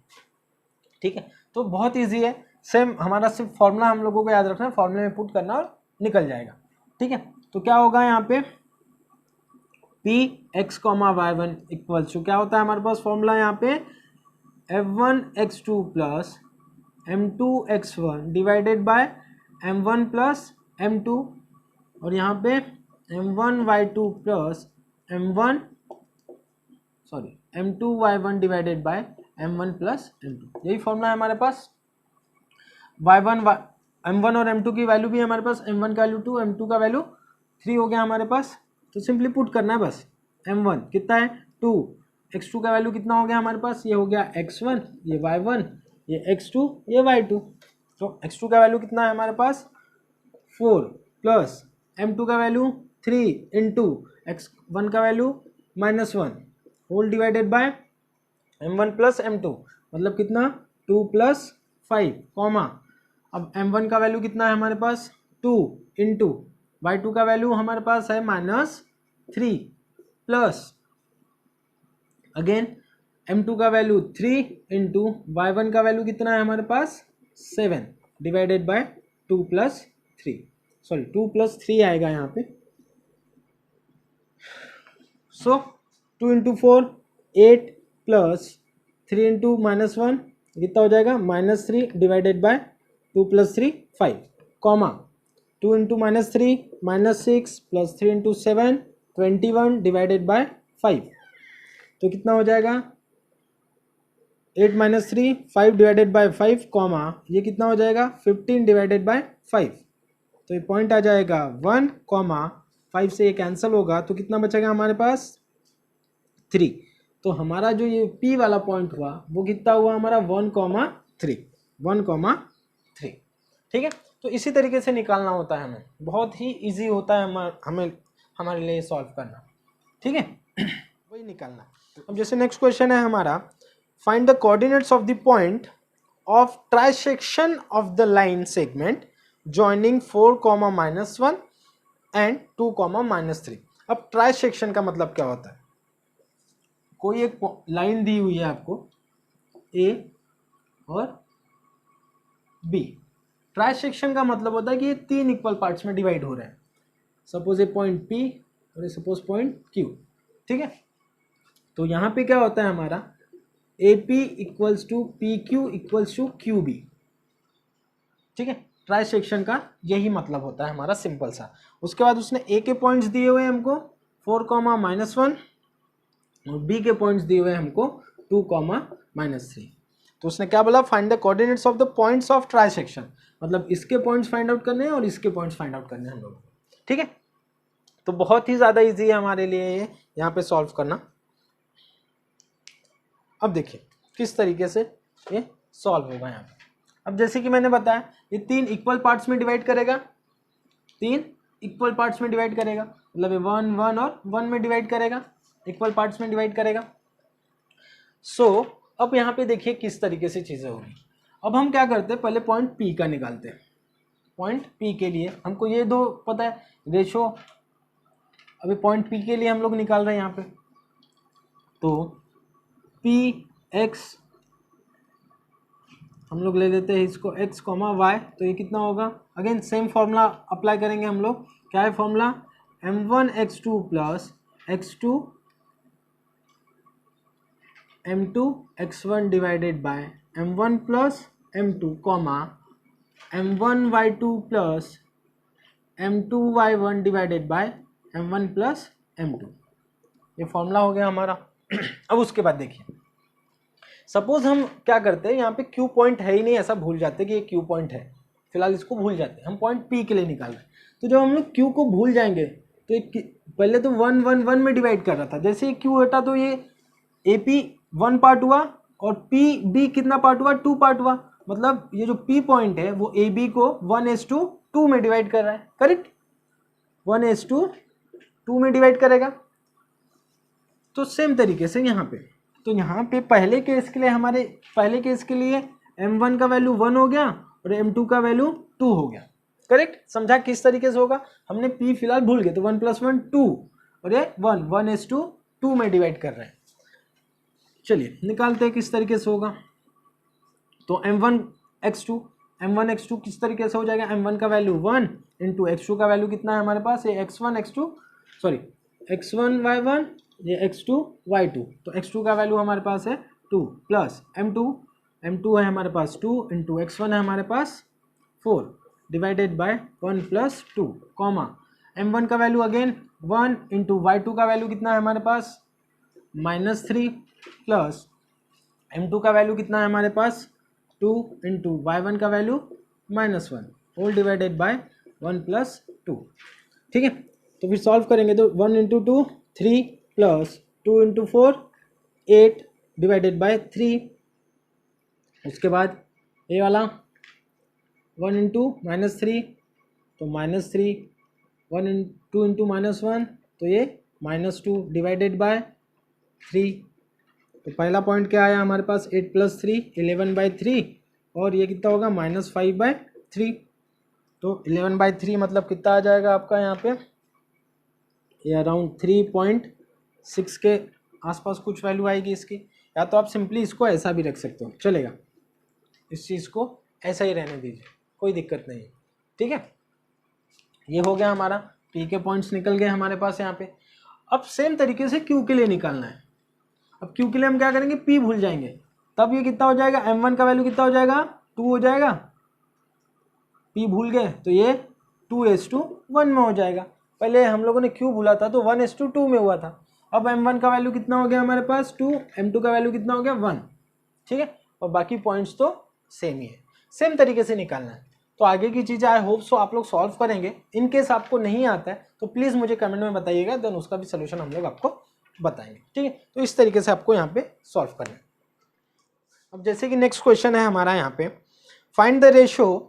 ठीक है। तो बहुत इजी है, सेम हमारा सिर्फ फॉर्मूला हम लोगों को याद रखना है, फॉर्मूले में पुट करना और निकल जाएगा, ठीक है। तो क्या होगा यहाँ पे Px, y1 इक्वल्स टू क्या होता है हमारे पास फॉर्मूला यहाँ पे f1x2 plus m2x1 divided by m1 plus m2, और यहाँ पे m1y2 plus m2y1 divided by m1 plus m2। यही फॉर्मूला है हमारे पास। m1 और m2 की वैल्यू भी है हमारे पास, m1 का वैल्यू 2, m2 का वैल्यू 3 हो गया हमारे पास। तो सिंपली पुट करना है बस। m1 कितना है 2, x2 का वैल्यू कितना हो गया हमारे पास, ये हो गया x1, ये y1, ये x2, ये y2। तो x2 का वैल्यू कितना है हमारे पास 4 प्लस m2 का वैल्यू 3 इंटू x1 का value -1 whole divided by m1 plus m2, मतलब कितना 2 + 5 कॉमा। अब m1 का वैल्यू कितना है हमारे पास 2 इंटू y2 का वैल्यू हमारे पास है -3 प्लस अगेन m2 का वैल्यू 3 इंटू y1 का वैल्यू कितना है हमारे पास 7 डिवाइडेड बाय 2 + 3, सॉरी 2 + 3 आएगा यहाँ पे। सो 2 इंटू 4 8 प्लस 3 इंटू -1 कितना हो जाएगा -3 divided by 2 + 3 5 comma 2 into -3 -6 plus 3 into 7 21 divided by 5। तो कितना हो जाएगा 8 - 3 5 डिवाइडेड बाय 5 कॉमा ये कितना हो जाएगा 15 डिवाइडेड बाय 5। तो ये पॉइंट आ जाएगा 1 कॉमा 5 से ये कैंसिल होगा तो कितना बचेगा हमारे पास 3। तो हमारा जो ये P वाला पॉइंट हुआ वो कितना हुआ हमारा 1,3, 1,3, ठीक है। तो इसी तरीके से निकालना होता है हमें, बहुत ही इजी होता है हमारे लिए सॉल्व करना, ठीक है। वही निकालना। अब जैसे नेक्स्ट क्वेश्चन है हमारा find the coordinates of the point of trisection of the line segment joining 4,-1 and 2,-3। अब ट्राइसेक्शन का मतलब क्या होता है, कोई एक लाइन दी हुई है आपको A और B। ट्राइसेक्शन का मतलब होता है कि ये 3 इक्वल पार्ट्स में डिवाइड हो रहे हैं। सपोज ये पॉइंट P और ये सपोज पॉइंट Q, ठीक है। तो यहाँ पे क्या होता है हमारा AP equals to PQ equals to QB, ठीक है। ट्राइसेक्शन का यही मतलब होता है हमारा, सिंपल सा। उसके बाद उसने A के पॉइंट्स दिए हुए हैं हमको 4,-1 और बी के पॉइंट्स दिए हुए हमको 2, -3। तो उसने क्या बोला, find the coordinates of the points of trisection, मतलब इसके पॉइंट्स फाइंड आउट करने हैं और इसके पॉइंट्स फाइंड आउट करने हैं हम लोग। ठीक है, तो बहुत ही ज़्यादा इजी है हमारे लिए ये यहाँ पे सॉल्व करना। अब देखिए किस तरीके से ये सॉल्व होगा यहाँ पे। अब जैसे कि मैंने बताया ये 3 इक्वल पार्ट्स में डिवाइड करेगा, 3 इक्वल पार्ट्स में डिवाइड करेगा, मतलब ये 1, 1 और 1 में डिवाइड करेगा, इक्वल पार्ट्स में डिवाइड करेगा। सो अब यहाँ पे देखिए किस तरीके से चीज़ें होगी। अब हम क्या करते हैं, पहले पॉइंट P का निकालते हैं। पॉइंट P के लिए हमको ये दो पता है रेशो, अभी पॉइंट P के लिए हम लोग निकाल रहे हैं यहाँ पे। तो Px हम लोग ले लेते हैं इसको x, y, तो ये कितना होगा, अगेन सेम फॉर्मूला अप्लाई करेंगे हम लोग। क्या है formula, m1x2 plus x2 m2 x1 divided by m1 plus m2 comma m1 y2 plus m2 y1 divided by m1 plus m2। ये फॉर्मूला हो गया हमारा। अब उसके बाद देखिए, सपोज हम क्या करते हैं, यहाँ पे क्यू पॉइंट है ही नहीं, ऐसा भूल जाते हैं कि ये क्यू पॉइंट है, फिलहाल इसको भूल जाते हैं, हम पॉइंट P के लिए निकाल रहे हैं। तो जब हम लोग क्यू को भूल जाएंगे तो पहले तो 1, 1, 1 में डिवाइड कर रहा था, जैसे ये क्यू हटा तो ये AP 1 पार्ट हुआ और PB कितना पार्ट हुआ, 2 पार्ट हुआ, मतलब ये जो P पॉइंट है वो AB को 1:2 में डिवाइड कर रहा है, करेक्ट, 1:2 में डिवाइड करेगा। तो सेम तरीके से यहाँ पे, तो यहाँ पे पहले केस के लिए, हमारे पहले केस के लिए m1 का वैल्यू 1 हो गया और m2 का वैल्यू 2 हो गया, करेक्ट। समझा किस तरीके से होगा, हमने P फिलहाल भूल गए तो 1 + 1 2 और ये 1, 1:2 में डिवाइड कर रहे हैं। चलिए निकालते हैं किस तरीके से होगा। तो m1x2 किस तरीके से हो जाएगा, m1 का वैल्यू 1 इंटू x2 का वैल्यू कितना है हमारे पास, ये x1 y1, ये x2 y2, तो x2 का वैल्यू हमारे पास है 2 प्लस m2 है हमारे पास 2 इंटू x1 है हमारे पास 4 डिवाइडेड बाय 1 + 2 कॉमा m1 का वैल्यू अगेन 1 इंटू y2 का वैल्यू कितना है हमारे पास -3 प्लस m2 का वैल्यू कितना है हमारे पास 2 इंटू y1 का वैल्यू -1 होल डिवाइडेड बाय 1 + 2। ठीक है, तो फिर सॉल्व करेंगे तो 1 into 2 3 plus 2 into 4 8 divided by 3। उसके बाद ये वाला 1 इंटू -3 तो -3, 2 इंटू -1 तो ये -2 डिवाइडेड बाय 3। तो पहला पॉइंट क्या आया हमारे पास 8 + 3 11/3 और ये कितना होगा -5/3। तो 11/3 मतलब कितना आ जाएगा आपका यहाँ पे, ये अराउंड 3.6 के आसपास कुछ वैल्यू आएगी इसकी। या तो आप सिंपली इसको ऐसा भी रख सकते हो, चलेगा, इस चीज़ को ऐसा ही रहने दीजिए, कोई दिक्कत नहीं। ठीक है, ये हो गया हमारा, P के पॉइंट्स निकल गए हमारे पास यहाँ पे। अब सेम तरीके से Q के लिए निकालना है। अब Q के लिए हम क्या करेंगे, P भूल जाएंगे, तब ये कितना हो जाएगा, m1 का वैल्यू कितना हो जाएगा 2 हो जाएगा, P भूल गए तो ये 2:1 में हो जाएगा। पहले हम लोगों ने Q भूला था तो 1:2 में हुआ था। अब m1 का वैल्यू कितना हो गया हमारे पास 2, m2 का वैल्यू कितना हो गया 1। ठीक है, और बाकी पॉइंट्स तो सेम ही है, सेम तरीके से निकालना है। तो आगे की चीज़ें आई होप सो आप लोग सॉल्व करेंगे। इन केस आपको नहीं आता है तो प्लीज़ मुझे कमेंट में बताइएगा, देन उसका भी सोल्यूशन हम लोग आपको बताएंगे। ठीक है, तो इस तरीके से आपको यहाँ पे सॉल्व करना है। अब जैसे कि नेक्स्ट क्वेश्चन है हमारा यहाँ पे, फाइंड द रेशो।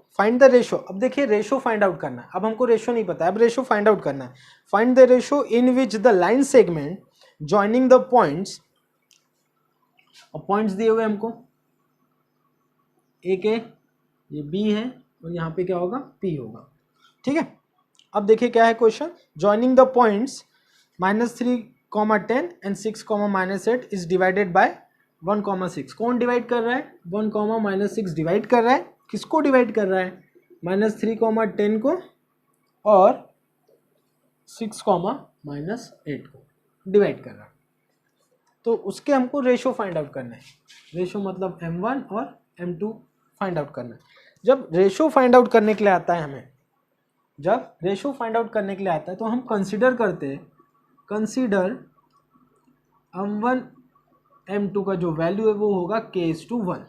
अब देखिए रेशो फाइंड आउट करना है। अब हमको रेशो नहीं पता है, अब रेशो फाइंड आउट करना है। Find the ratio in which the line segment joining the points, और पॉइंट्स दिए हुए हमको एक है, ये B है और यहाँ पे क्या होगा P होगा। ठीक है, अब देखिए क्या है question, joining the points -3, 10 and 6, -8 is divided by 1, 6। कौन डिवाइड कर रहा है, 1, -6 डिवाइड कर रहा है, किसको डिवाइड कर रहा है, -3, 10 को और 6, -8 को डिवाइड कर रहा है। तो उसके हमको रेशो फाइंड आउट करना है। रेशो मतलब m1 और m2 फाइंड आउट करना है। जब रेशो फाइंड आउट करने के लिए आता है हमें, जब रेशो फाइंड आउट करने के लिए आता है तो हम कंसीडर करते हैं, कंसीडर m1 m2 का जो वैल्यू है वो होगा k:1।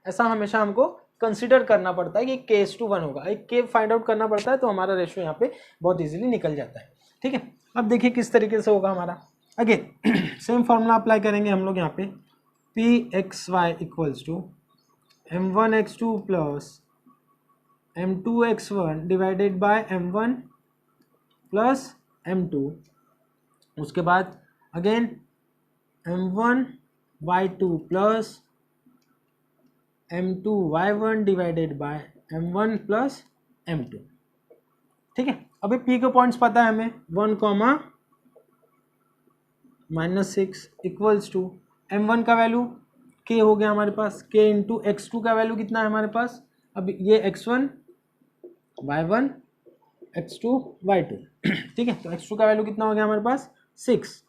ऐसा हमेशा हमको कंसिडर करना पड़ता है कि k:1 होगा। एक k फाइंड आउट करना पड़ता है तो हमारा रेशियो यहाँ पे बहुत इजीली निकल जाता है। ठीक है, अब देखिए किस तरीके से होगा हमारा। अगेन सेम फॉर्मूला अप्लाई करेंगे हम लोग यहाँ पे, pxy equals to m1x2 plus m2x1 divided by m1 plus m2। उसके बाद again m1y2 plus m2y1 divided by m1 plus m2। ठीक है, अभी p के पॉइंट्स पता है हमें, 1 कॉमा -6 इक्वल्स टू m1 का वैल्यू k हो गया हमारे पास, k इंटू x2 का वैल्यू कितना है हमारे पास, अब ये x1 y1 x2 y2। ठीक है, तो x2 का वैल्यू कितना हो गया हमारे पास 6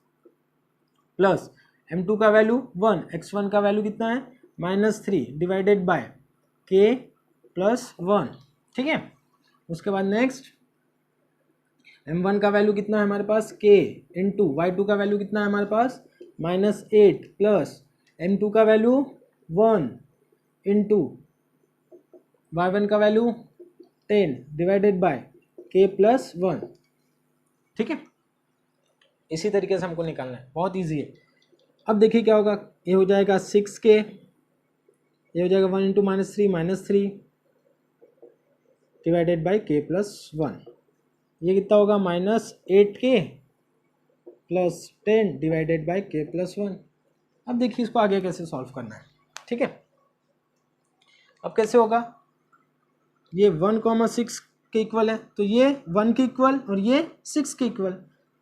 प्लस m2 का वैल्यू 1, x1 का वैल्यू कितना है -3 डिवाइडेड बाय k प्लस 1। ठीक है, उसके बाद नेक्स्ट m1 का वैल्यू कितना है हमारे पास k इंटू y2 का वैल्यू कितना है हमारे पास -8 प्लस m2 का वैल्यू 1 इंटू y1 का value 10 divided by k plus 1। ठीक है, इसी तरीके से हमको निकालना है, बहुत इजी है। अब देखिए क्या होगा, ये हो जाएगा 6k, ये हो जाएगा 1 into -3 divided by k plus 1। ये कितना होगा -8k plus 10 divided by k plus 1। अब देखिए इसको आगे कैसे सॉल्व करना है। ठीक है, अब कैसे होगा, ये 1,6 के इक्वल है तो ये 1 के इक्वल और ये 6 के इक्वल,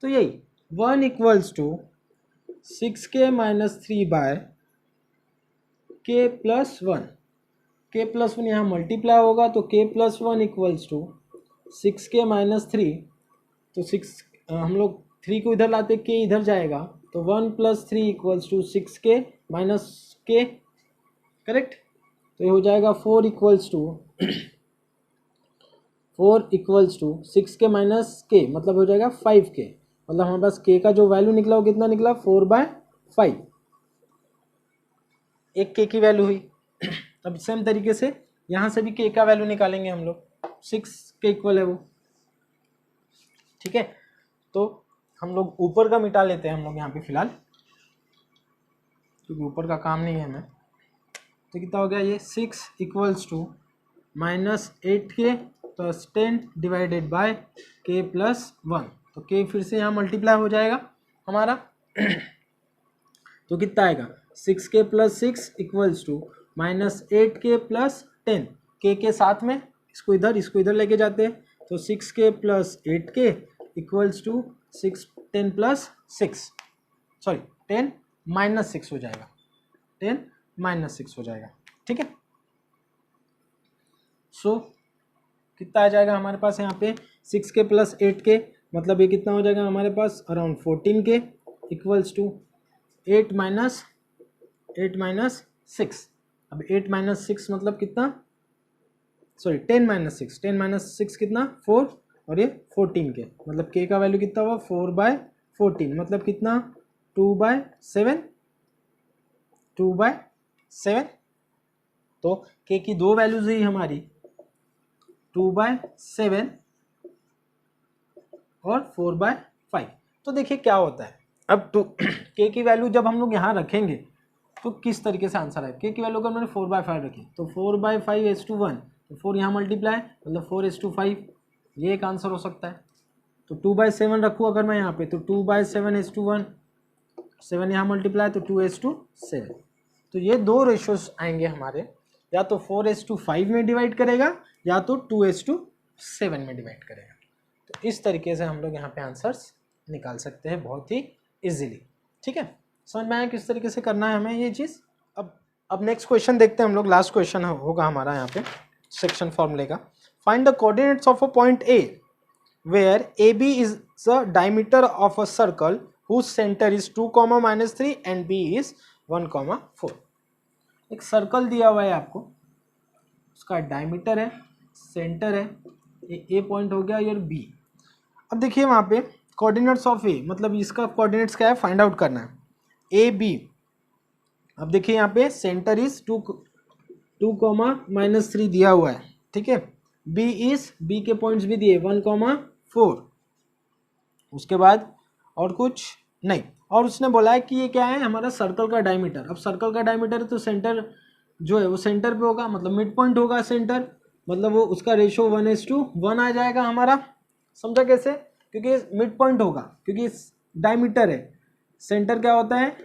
तो यही 1 equals to 6k minus 3 by k plus 1। k plus 1 यहाँ मल्टीप्लाई होगा तो k plus 1 equals to 6k minus 3, तो 6 हम लोग 3 को इधर लाते k इधर जाएगा तो 1 plus 3 equals to 6k minus k, correct. तो ये हो जाएगा 4 equals to 6k minus k मतलब हो जाएगा 5k, मतलब हमारे पास k का जो वैल्यू निकला वो कितना निकला 4/5, एक k की वैल्यू हुई। अब सेम तरीके से यहाँ से भी k का वैल्यू निकालेंगे हम लोग, 6 के इक्वल है वो। ठीक है, तो हम लोग ऊपर का मिटा लेते हैं हम लोग यहाँ पे फिलहाल, क्योंकि ऊपर का काम नहीं है हमें। तो कितना हो गया ये 6 equals to -8k plus 10 divided by k plus 1, तो k फिर से यहाँ मल्टीप्लाई हो जाएगा हमारा। तो कितना आएगा 6k plus 6 equals to -8k plus 10, k के साथ में इसको इधर लेके जाते हैं, तो 6k plus 8k equals to 10 plus 6 sorry 10 minus 6 हो जाएगा, 10 माइनस 6 हो जाएगा। ठीक है, सो कितना आ जाएगा हमारे पास यहाँ पे 6k प्लस 8k, मतलब ये कितना हो जाएगा हमारे पास around 14k equals to 8 minus 6। अब 8 माइनस 6 मतलब कितना, सॉरी 10 माइनस 6 कितना 4 और ये 14k, मतलब k का वैल्यू कितना हुआ 4/14, मतलब कितना 2/7। तो k की दो वैल्यूज हुई हमारी 2/7 और 4/5। तो देखिए क्या होता है, अब k की वैल्यू जब हम लोग यहाँ रखेंगे तो किस तरीके से आंसर है। k की वैल्यू अगर मैंने 4/5 रखी तो 4/5:1, तो 4 यहाँ मल्टीप्लाई मतलब 4:5, ये एक आंसर हो सकता है। तो 2/7 रखूँ अगर मैं यहाँ पे तो 2/7:1, 7 यहाँ मल्टीप्लाई तो 2:7। तो ये दो रेशियोज आएंगे हमारे, या तो 4:5 में डिवाइड करेगा या तो 2:7 में डिवाइड करेगा। तो इस तरीके से हम लोग यहाँ पे आंसर्स निकाल सकते हैं बहुत ही इजीली। ठीक है, समझ में आया किस तरीके से करना है हमें ये चीज़। अब नेक्स्ट क्वेश्चन देखते हैं हम लोग, लास्ट क्वेश्चन होगा हमारा यहाँ पे सेक्शन फॉर्मूले का। Find the coordinates of a point A where A B is the diameter of a circle whose centre is 2, -3 and B is 1, 4। एक सर्कल दिया हुआ है आपको, उसका डायमीटर है, सेंटर है, ये ए पॉइंट हो गया और बी। अब देखिए वहाँ पे कोऑर्डिनेट्स ऑफ ए, मतलब इसका कोऑर्डिनेट्स क्या है फाइंड आउट करना है। ए बी, अब देखिए यहाँ पे सेंटर इज 2, -3 दिया हुआ है, ठीक है। बी के पॉइंट्स भी दिए 1, 4, उसके बाद और कुछ नहीं, और उसने बोला है कि ये क्या है हमारा सर्कल का डायमीटर। अब सर्कल का डायमीटर तो सेंटर जो है वो सेंटर पे होगा, मतलब मिड पॉइंट होगा सेंटर, मतलब वो उसका रेशो 1:1 आ जाएगा हमारा। समझा कैसे? क्योंकि मिड पॉइंट होगा, क्योंकि डायमीटर है, सेंटर क्या होता है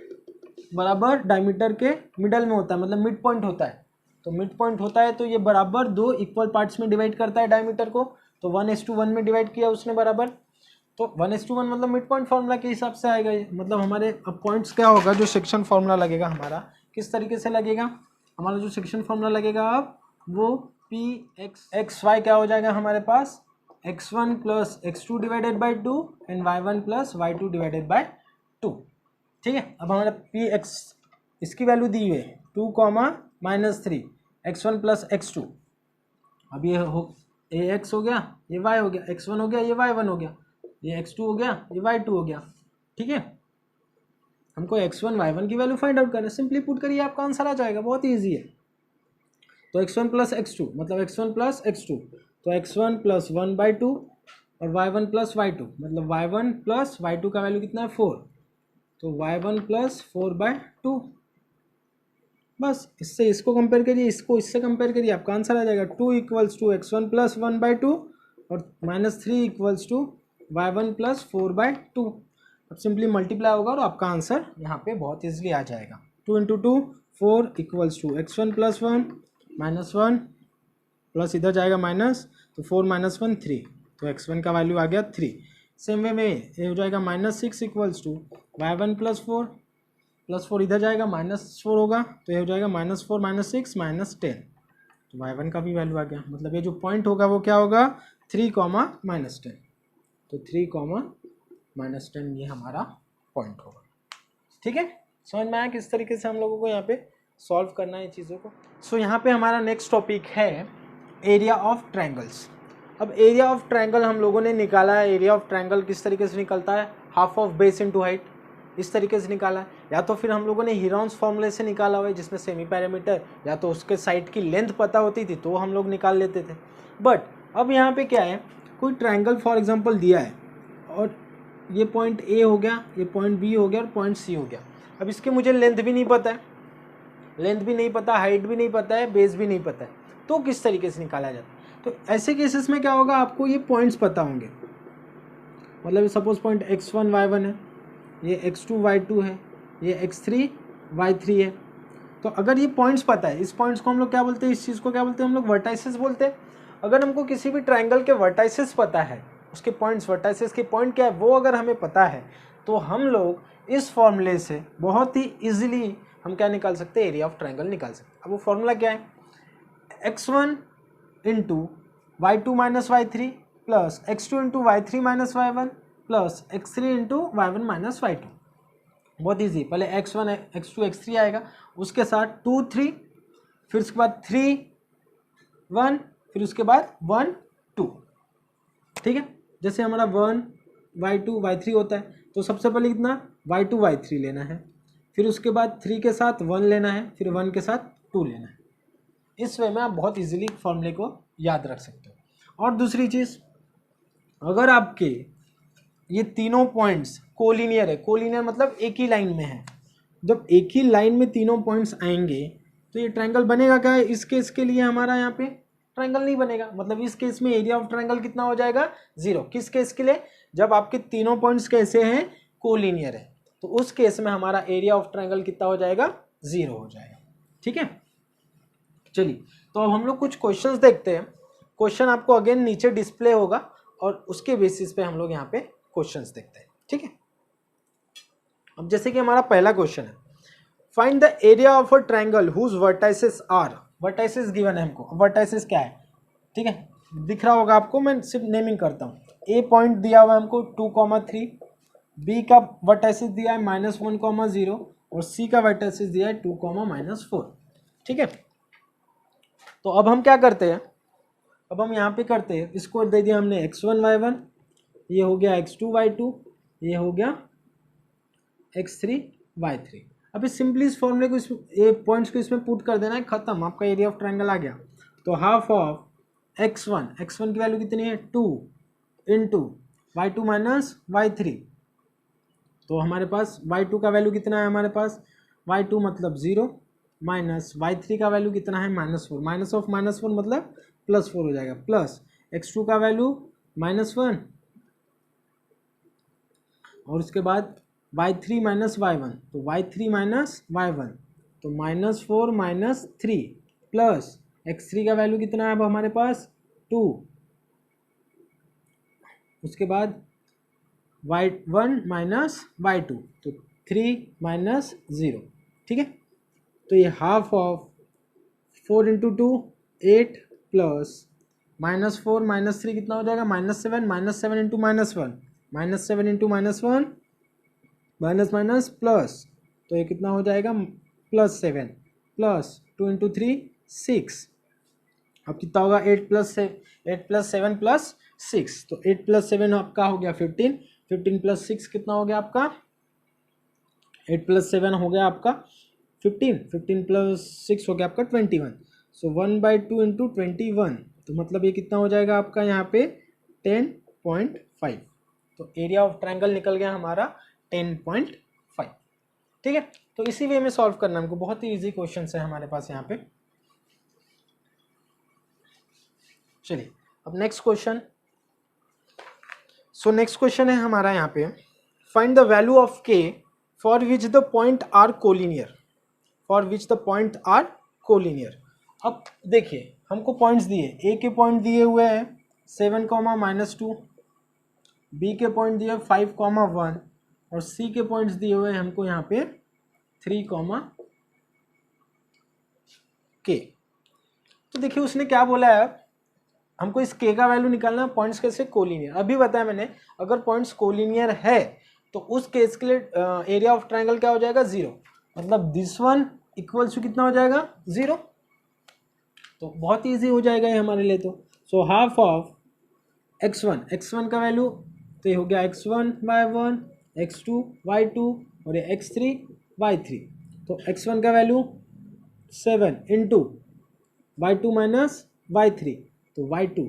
बराबर डायमीटर के मिडल में होता है, मतलब मिड पॉइंट होता है। तो मिड पॉइंट होता है तो ये बराबर 2 इक्वल पार्ट्स में डिवाइड करता है डायमीटर को, तो 1:1 में डिवाइड किया उसने बराबर, तो 1:1 मतलब मिड पॉइंट फार्मूला के हिसाब से आएगा ये। मतलब हमारे अब पॉइंट्स क्या होगा, जो सेक्शन फार्मूला लगेगा हमारा किस तरीके से लगेगा, हमारा जो सेक्शन फार्मूला लगेगा अब वो पी एक्स वाई क्या हो जाएगा हमारे पास, x1 + x2 divided by 2 and y1 + y2 divided by 2, ठीक है। अब हमारा पी एक्स इसकी वैल्यू दी हुई है 2, -3 x1 + x2, अब ये हो ए एक्स हो गया, ये y हो गया, x1 हो गया, ये y1 हो गया, ये x2 हो गया, ये y2 हो गया, ठीक है। हमको x1 y1 की वैल्यू फाइंड आउट करना है, सिंपली पुट करिए आपका आंसर आ जाएगा, बहुत ईजी है। तो x1 + x2 मतलब x1 + x2, तो x1 + 1/2 और y1 + y2 मतलब y1 + y2 का वैल्यू कितना है 4, तो y1 + 4/2, बस इससे इसको कंपेयर करिए, इसको इससे कंपेयर करिए, आपका आंसर आ जाएगा। 2 = x1 + 1/2 और -3 = y1 + 4/2। अब सिंपली मल्टीप्लाई होगा और आपका आंसर यहाँ पे बहुत इजीली आ जाएगा। 2 × 2 4 = x1 + 1 -1 प्लस इधर जाएगा माइनस, तो 4 - 1 3, तो x1 का वैल्यू आ गया 3। सेम वे में ये हो जाएगा -6 = y1 + 4 +4 इधर जाएगा -4 होगा, तो ये हो जाएगा -4 - 6 -10, तो y1 का भी वैल्यू आ गया। मतलब ये जो पॉइंट होगा वो क्या होगा 3, -10, तो 3, -10 ये हमारा पॉइंट होगा, ठीक है। समझ में आया किस तरीके से हम लोगों को यहाँ पे सॉल्व करना है चीज़ों को। सो यहाँ पे हमारा नेक्स्ट टॉपिक है एरिया ऑफ ट्रायंगल्स। अब एरिया ऑफ ट्रायंगल हम लोगों ने निकाला है, एरिया ऑफ ट्रायंगल किस तरीके से निकलता है, half of base into height, इस तरीके से निकाला है, या तो फिर हम लोगों ने हीरोन्स फॉर्मूले से निकाला हुआ है जिसमें सेमी पैरामीटर या तो उसके साइड की लेंथ पता होती थी तो हम लोग निकाल लेते थे। बट अब यहाँ पे क्या है, कोई ट्रायंगल फॉर एग्जांपल दिया है और ये पॉइंट ए हो गया, ये पॉइंट बी हो गया और पॉइंट सी हो गया। अब इसके मुझे लेंथ भी नहीं पता है, लेंथ भी नहीं पता, हाइट भी नहीं पता है, बेस भी नहीं पता है, तो किस तरीके से निकाला जाता है। तो ऐसे केसेस में क्या होगा, आपको ये पॉइंट्स पता होंगे, मतलब सपोज पॉइंट x1 y1 है, ये x2 y2 है, ये x3 y3 है। तो अगर ये पॉइंट्स पता है, इस पॉइंट्स को हम लोग क्या बोलते हैं, इस चीज़ को क्या बोलते हैं हम लोग, वर्टाइसेस बोलते हैं। अगर हमको किसी भी ट्रायंगल के वर्टाइसेस पता है, उसके पॉइंट्स, वर्टाइसेस के पॉइंट क्या है वो अगर हमें पता है, तो हम लोग इस फॉर्मूले से बहुत ही इजीली हम क्या निकाल सकते हैं, एरिया ऑफ ट्रायंगल निकाल सकते हैं। अब वो फॉर्मूला क्या है, x1 × y2 - y3 plus x2 × y3 - y1 plus x3 × y1 - y2। बहुत ईजी, पहले x1 x2 x3 आएगा, उसके साथ 2 3, फिर उसके बाद 3 1, फिर उसके बाद 1 2, ठीक है। जैसे हमारा 1 y2 y3 होता है, तो सबसे पहले कितना y2 y3 लेना है, फिर उसके बाद 3 के साथ 1 लेना है, फिर 1 के साथ 2 लेना है। इस वे में आप बहुत इजीली फॉर्मूले को याद रख सकते हो। और दूसरी चीज़, अगर आपके ये तीनों पॉइंट्स कोलिनियर है, कोलिनियर मतलब एक ही लाइन में है, जब एक ही लाइन में तीनों पॉइंट्स आएंगे तो ये ट्रायंगल बनेगा क्या है, इस केस के लिए हमारा यहाँ पे ट्रायंगल नहीं बनेगा। मतलब इस केस में एरिया ऑफ ट्रायंगल कितना हो जाएगा 0। किस केस के लिए, जब आपके तीनों पॉइंट्स कैसे हैं, कोलिनियर है, तो उस केस में हमारा एरिया ऑफ ट्रायंगल कितना हो जाएगा 0 हो जाएगा, ठीक है। चलिए, तो अब हम लोग कुछ क्वेश्चंस देखते हैं। क्वेश्चन आपको अगेन नीचे डिस्प्ले होगा और उसके बेसिस पे हम लोग यहाँ पे क्वेश्चंस देखते हैं, ठीक है। अब जैसे कि हमारा पहला क्वेश्चन है, find the area of a triangle whose vertices are, vertices given है हमको, वर्टाइसेस क्या है, ठीक है, दिख रहा होगा आपको, मैं सिर्फ नेमिंग करता हूँ। ए पॉइंट दिया हुआ है हमको 2, 3, बी का वर्टाइसेस दिया है -1, 0 और सी का वर्टाइसेस दिया है 2, -4, ठीक है। तो अब हम क्या करते हैं, अब हम यहाँ पे करते हैं, इसको दे दिया हमने x1 y1, ये हो गया x2 y2, ये हो गया x3 y3। अभी सिंपली इस फॉर्मूले को ये पॉइंट्स को इसमें पुट कर देना है, खत्म, आपका एरिया ऑफ ट्रायंगल आ गया। तो हाफ ऑफ x1 की वैल्यू कितनी है 2 इंटू y2 माइनस y3। तो हमारे पास y2 का वैल्यू कितना है, हमारे पास y2 मतलब 0 माइनस y3 का वैल्यू कितना है -4, माइनस ऑफ -4 मतलब +4 हो जाएगा, प्लस x2 का वैल्यू -1 और उसके बाद y3 माइनस y1, तो y3 माइनस y1 तो -4 - 3 प्लस x3 का वैल्यू कितना है अब हमारे पास 2, उसके बाद y1 माइनस y2 तो 3 माइनस 0, ठीक है। तो ये हाफ ऑफ 4 इंटू 2 8 प्लस -4 - 3 कितना हो जाएगा -7, -7 into -1 -7 into -1 minus minus plus, तो ये कितना हो जाएगा +7 प्लस 2 इंटू 3 6, अब कितना होगा 8 प्लस 7 प्लस 6, तो 8 प्लस 7 आपका हो गया 15, 15 प्लस 6 कितना हो गया आपका 8 प्लस 7 हो गया आपका 15, 15 प्लस 6 हो गया आपका 21, सो 1/2 इंटू 21, तो मतलब ये कितना हो जाएगा आपका यहाँ पे 10.5। तो एरिया ऑफ ट्रायंगल निकल गया हमारा 10.5, ठीक है। तो इसी वे में सॉल्व करना हमको, बहुत ही इजी क्वेश्चन है हमारे पास यहाँ पे। चलिए अब next question. So next question है हमारा यहाँ पे, find the value of k for which the point are collinear, for which the point are collinear. अब देखिए हमको पॉइंट्स दिए, a के पॉइंट दिए हुए हैं 7, -2, b के पॉइंट दिए 5, 1 और c के पॉइंट्स दिए हुए हैं हमको यहाँ पे 3, k। तो देखिए उसने क्या बोला है, हमको इस k का वैल्यू निकालना है, पॉइंट्स कैसे कोलिनियर। अभी बताया मैंने अगर पॉइंट्स कोलिनियर है तो उस केस के लिए एरिया ऑफ ट्रायंगल क्या हो जाएगा 0, मतलब दिस वन इक्वल्स टू कितना हो जाएगा 0। तो बहुत ईजी हो जाएगा ये हमारे लिए। तो सो हाफ ऑफ x1 का वैल्यू तो ये हो गया x1 y1, x2 y2 और ये x3 y3। तो x1 का value 7 into y2 minus y3, तो y2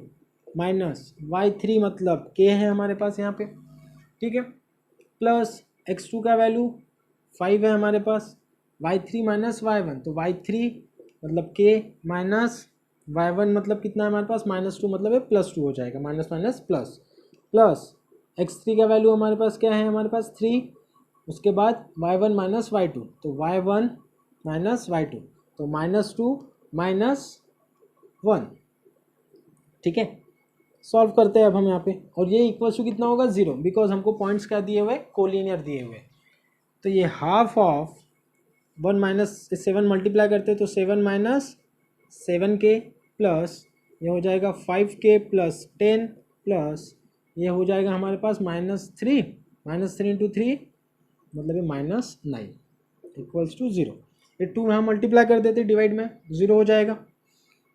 माइनस y3 मतलब k है हमारे पास यहाँ पे, ठीक है, प्लस x2 का वैल्यू 5 है हमारे पास, y3 माइनस y1 तो y3 मतलब k माइनस y1 मतलब कितना है हमारे पास -2 मतलब ये +2 हो जाएगा, minus minus plus, plus x3 का वैल्यू हमारे पास क्या है, हमारे पास 3, उसके बाद y1 माइनस y2 तो y1 माइनस y2 तो -2 - 1, ठीक है। सॉल्व करते हैं अब हम यहाँ पे, और ये इक्वल टू कितना होगा 0, बिकॉज हमको पॉइंट्स क्या दिए हुए कोलिनियर दिए हुए। तो ये हाफ ऑफ 1 माइनस 7 मल्टीप्लाई करते हैं तो 7 - 7k प्लस ये हो जाएगा 5k प्लस 10 प्लस ये हो जाएगा हमारे पास -3 इंटू 3 मतलब ये -9 इक्वल्स टू 0। ये 2 यहाँ मल्टीप्लाई कर देते डिवाइड में 0 हो जाएगा,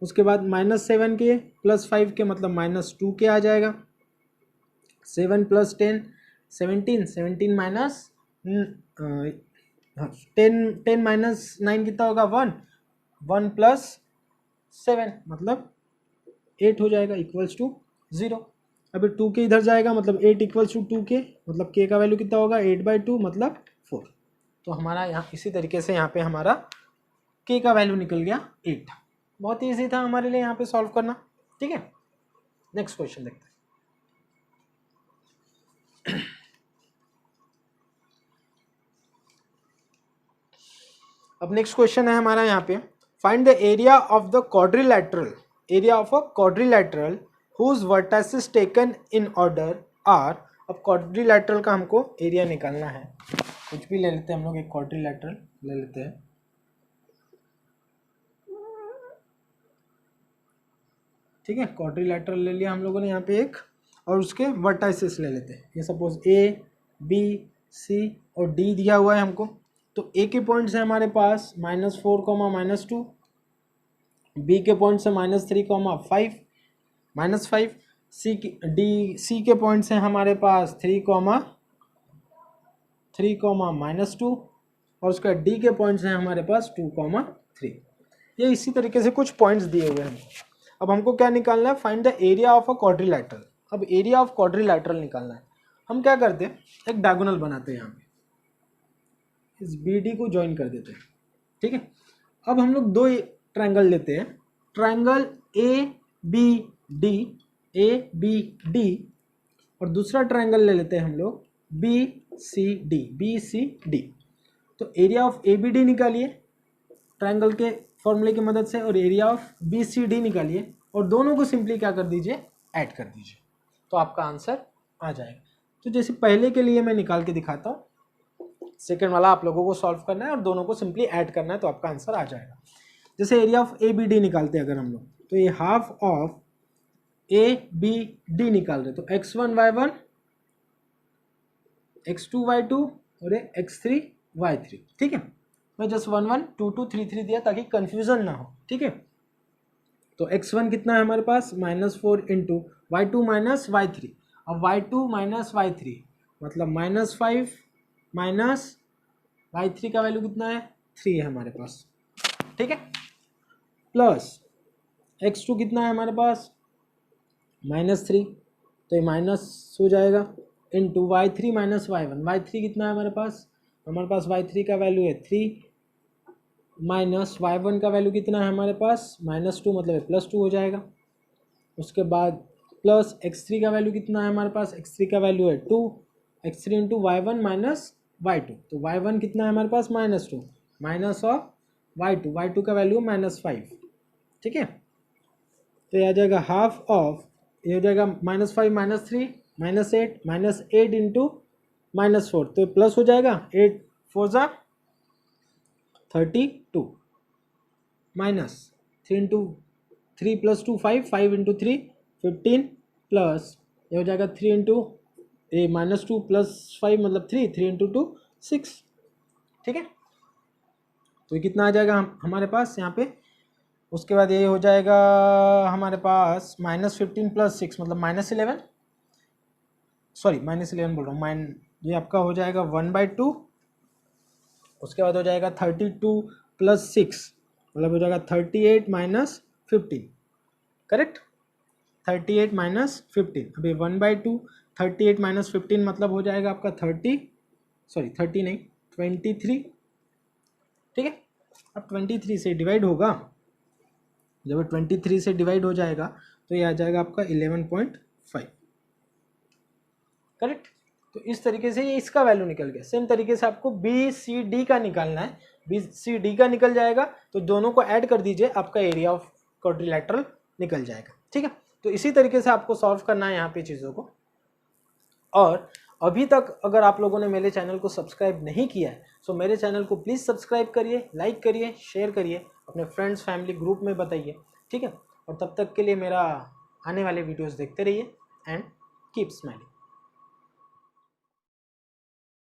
उसके बाद -7k प्लस 5k मतलब -2k आ जाएगा, 7 प्लस 10 17 माइनस 10 माइनस 9 कितना होगा 1 प्लस 7 मतलब 8 हो जाएगा इक्वल्स टू 0। अभी 2k इधर जाएगा मतलब 8 इक्वल्स टू 2k मतलब k का वैल्यू कितना होगा 8/2 मतलब 4। तो हमारा यहाँ इसी तरीके से यहाँ पे हमारा k का वैल्यू निकल गया 8। बहुत ईजी था हमारे लिए यहाँ पे सॉल्व करना, ठीक है। नेक्स्ट क्वेश्चन देखते हैं। अब नेक्स्ट क्वेश्चन है हमारा यहाँ पे, find the area of the quadrilateral, area of a quadrilateral whose vertices taken in order are. अब क्वाड्रिलैटरल का हमको एरिया निकालना है, कुछ भी ले लेते हैं हम लोग, एक क्वाड्रिलैटरल ले लेते हैं, ठीक है। क्वाड्रिलैटरल ले लिया हम लोगों ने यहाँ पे एक, और उसके वर्टाइसेस ले लेते हैं। ये सपोज A B C और D दिया हुआ है हमको। तो A के पॉइंट्स है हमारे पास -4, -2, B के पॉइंट्स है -3, -5, C के पॉइंट्स हैं हमारे पास 3, -2, और उसका डी के पॉइंट्स हैं हमारे पास 2,3। ये इसी तरीके से कुछ पॉइंट्स दिए हुए हैं। अब हमको क्या निकालना है, find the area of a quadrilateral. अब एरिया ऑफ क्वाड्रिलैटरल निकालना है। हम क्या करते हैं, एक डायगोनल बनाते हैं, यहाँ पे इस बी डी को ज्वाइन कर देते हैं, ठीक है। अब हम लोग दो ट्रायंगल लेते हैं, ट्रायंगल ए बी डी, और दूसरा ट्रायंगल ले लेते हैं हम लोग बी सी डी। तो area of A B D निकालिए ट्रायंगल के फॉर्मूले की मदद से, और area of B C D निकालिए, और दोनों को सिंपली क्या कर दीजिए, ऐड कर दीजिए, तो आपका आंसर आ जाएगा। तो जैसे पहले के लिए मैं निकाल के दिखाता हूँ, सेकेंड वाला आप लोगों को सॉल्व करना है और दोनों को सिंपली ऐड करना है, तो आपका आंसर आ जाएगा। जैसे area of A B D निकालते हैं अगर हम लोग, तो ये half of A B D निकाल रहे, तो x1 y1, x2 y2 और x3 y3, ठीक है। मैं जस्ट 1 1 2 2 3 3 दिया ताकि कंफ्यूजन ना हो, ठीक है। तो x1 कितना है हमारे पास, -4 इंटू y2 माइनस y3। अब y2 माइनस y3 मतलब -5 माइनस y3 का वैल्यू कितना है, 3 है हमारे पास, ठीक है। प्लस x2 कितना है हमारे पास, -3, तो ये माइनस हो जाएगा, into y3 minus y1। y3 कितना है हमारे पास y3 का वैल्यू है 3, माइनस y1 का वैल्यू कितना है हमारे पास -2, मतलब +2 हो जाएगा। उसके बाद प्लस x3 का वैल्यू कितना है हमारे पास, x3 का वैल्यू है 2, x3 into y1 minus y2, तो y1 कितना है हमारे पास -2, माइनस ऑफ y2 का वैल्यू -5, ठीक है। तो ये आ जाएगा हाफ ऑफ, ये हो जाएगा -5 -3 -8 इंटू -4, तो प्लस हो जाएगा, 8 4 जा 32, माइनस 3 इंटू 3 + 2 5 इंटू 3 15, प्लस ये हो जाएगा 3 इंटू ए -2 + 5 मतलब 3 इंटू 2 6, ठीक है। तो ये कितना आ जाएगा हमारे पास यहाँ पे। उसके बाद ये हो जाएगा हमारे पास -15 + 6 मतलब -11, सॉरी -11 बोल रहा हूँ, ये आपका हो जाएगा 1/2। उसके बाद हो जाएगा 32 + 6 मतलब हो जाएगा 38 - 15, करेक्ट, 38 - 15। अभी 1/2, 38 - 15 मतलब हो जाएगा आपका 30 नहीं 23, ठीक है। अब 23 से डिवाइड होगा, जब 23 से डिवाइड हो जाएगा तो ये आ जाएगा आपका 11.5, करेक्ट। तो इस तरीके से ये इसका वैल्यू निकल गया। सेम तरीके से आपको बी सी डी का निकालना है, बी सी डी का निकल जाएगा तो दोनों को ऐड कर दीजिए, आपका एरिया ऑफ क्वाड्रिलैटरल निकल जाएगा, ठीक है। तो इसी तरीके से आपको सॉल्व करना है यहाँ पे चीज़ों को। और अभी तक अगर आप लोगों ने मेरे चैनल को सब्सक्राइब नहीं किया है तो मेरे चैनल को प्लीज़ सब्सक्राइब करिए, लाइक करिए, शेयर करिए, अपने फ्रेंड्स फैमिली ग्रुप में बताइए, ठीक है। और तब तक के लिए मेरा आने वाले वीडियोस देखते रहिए एंड कीप स्माइलिंग।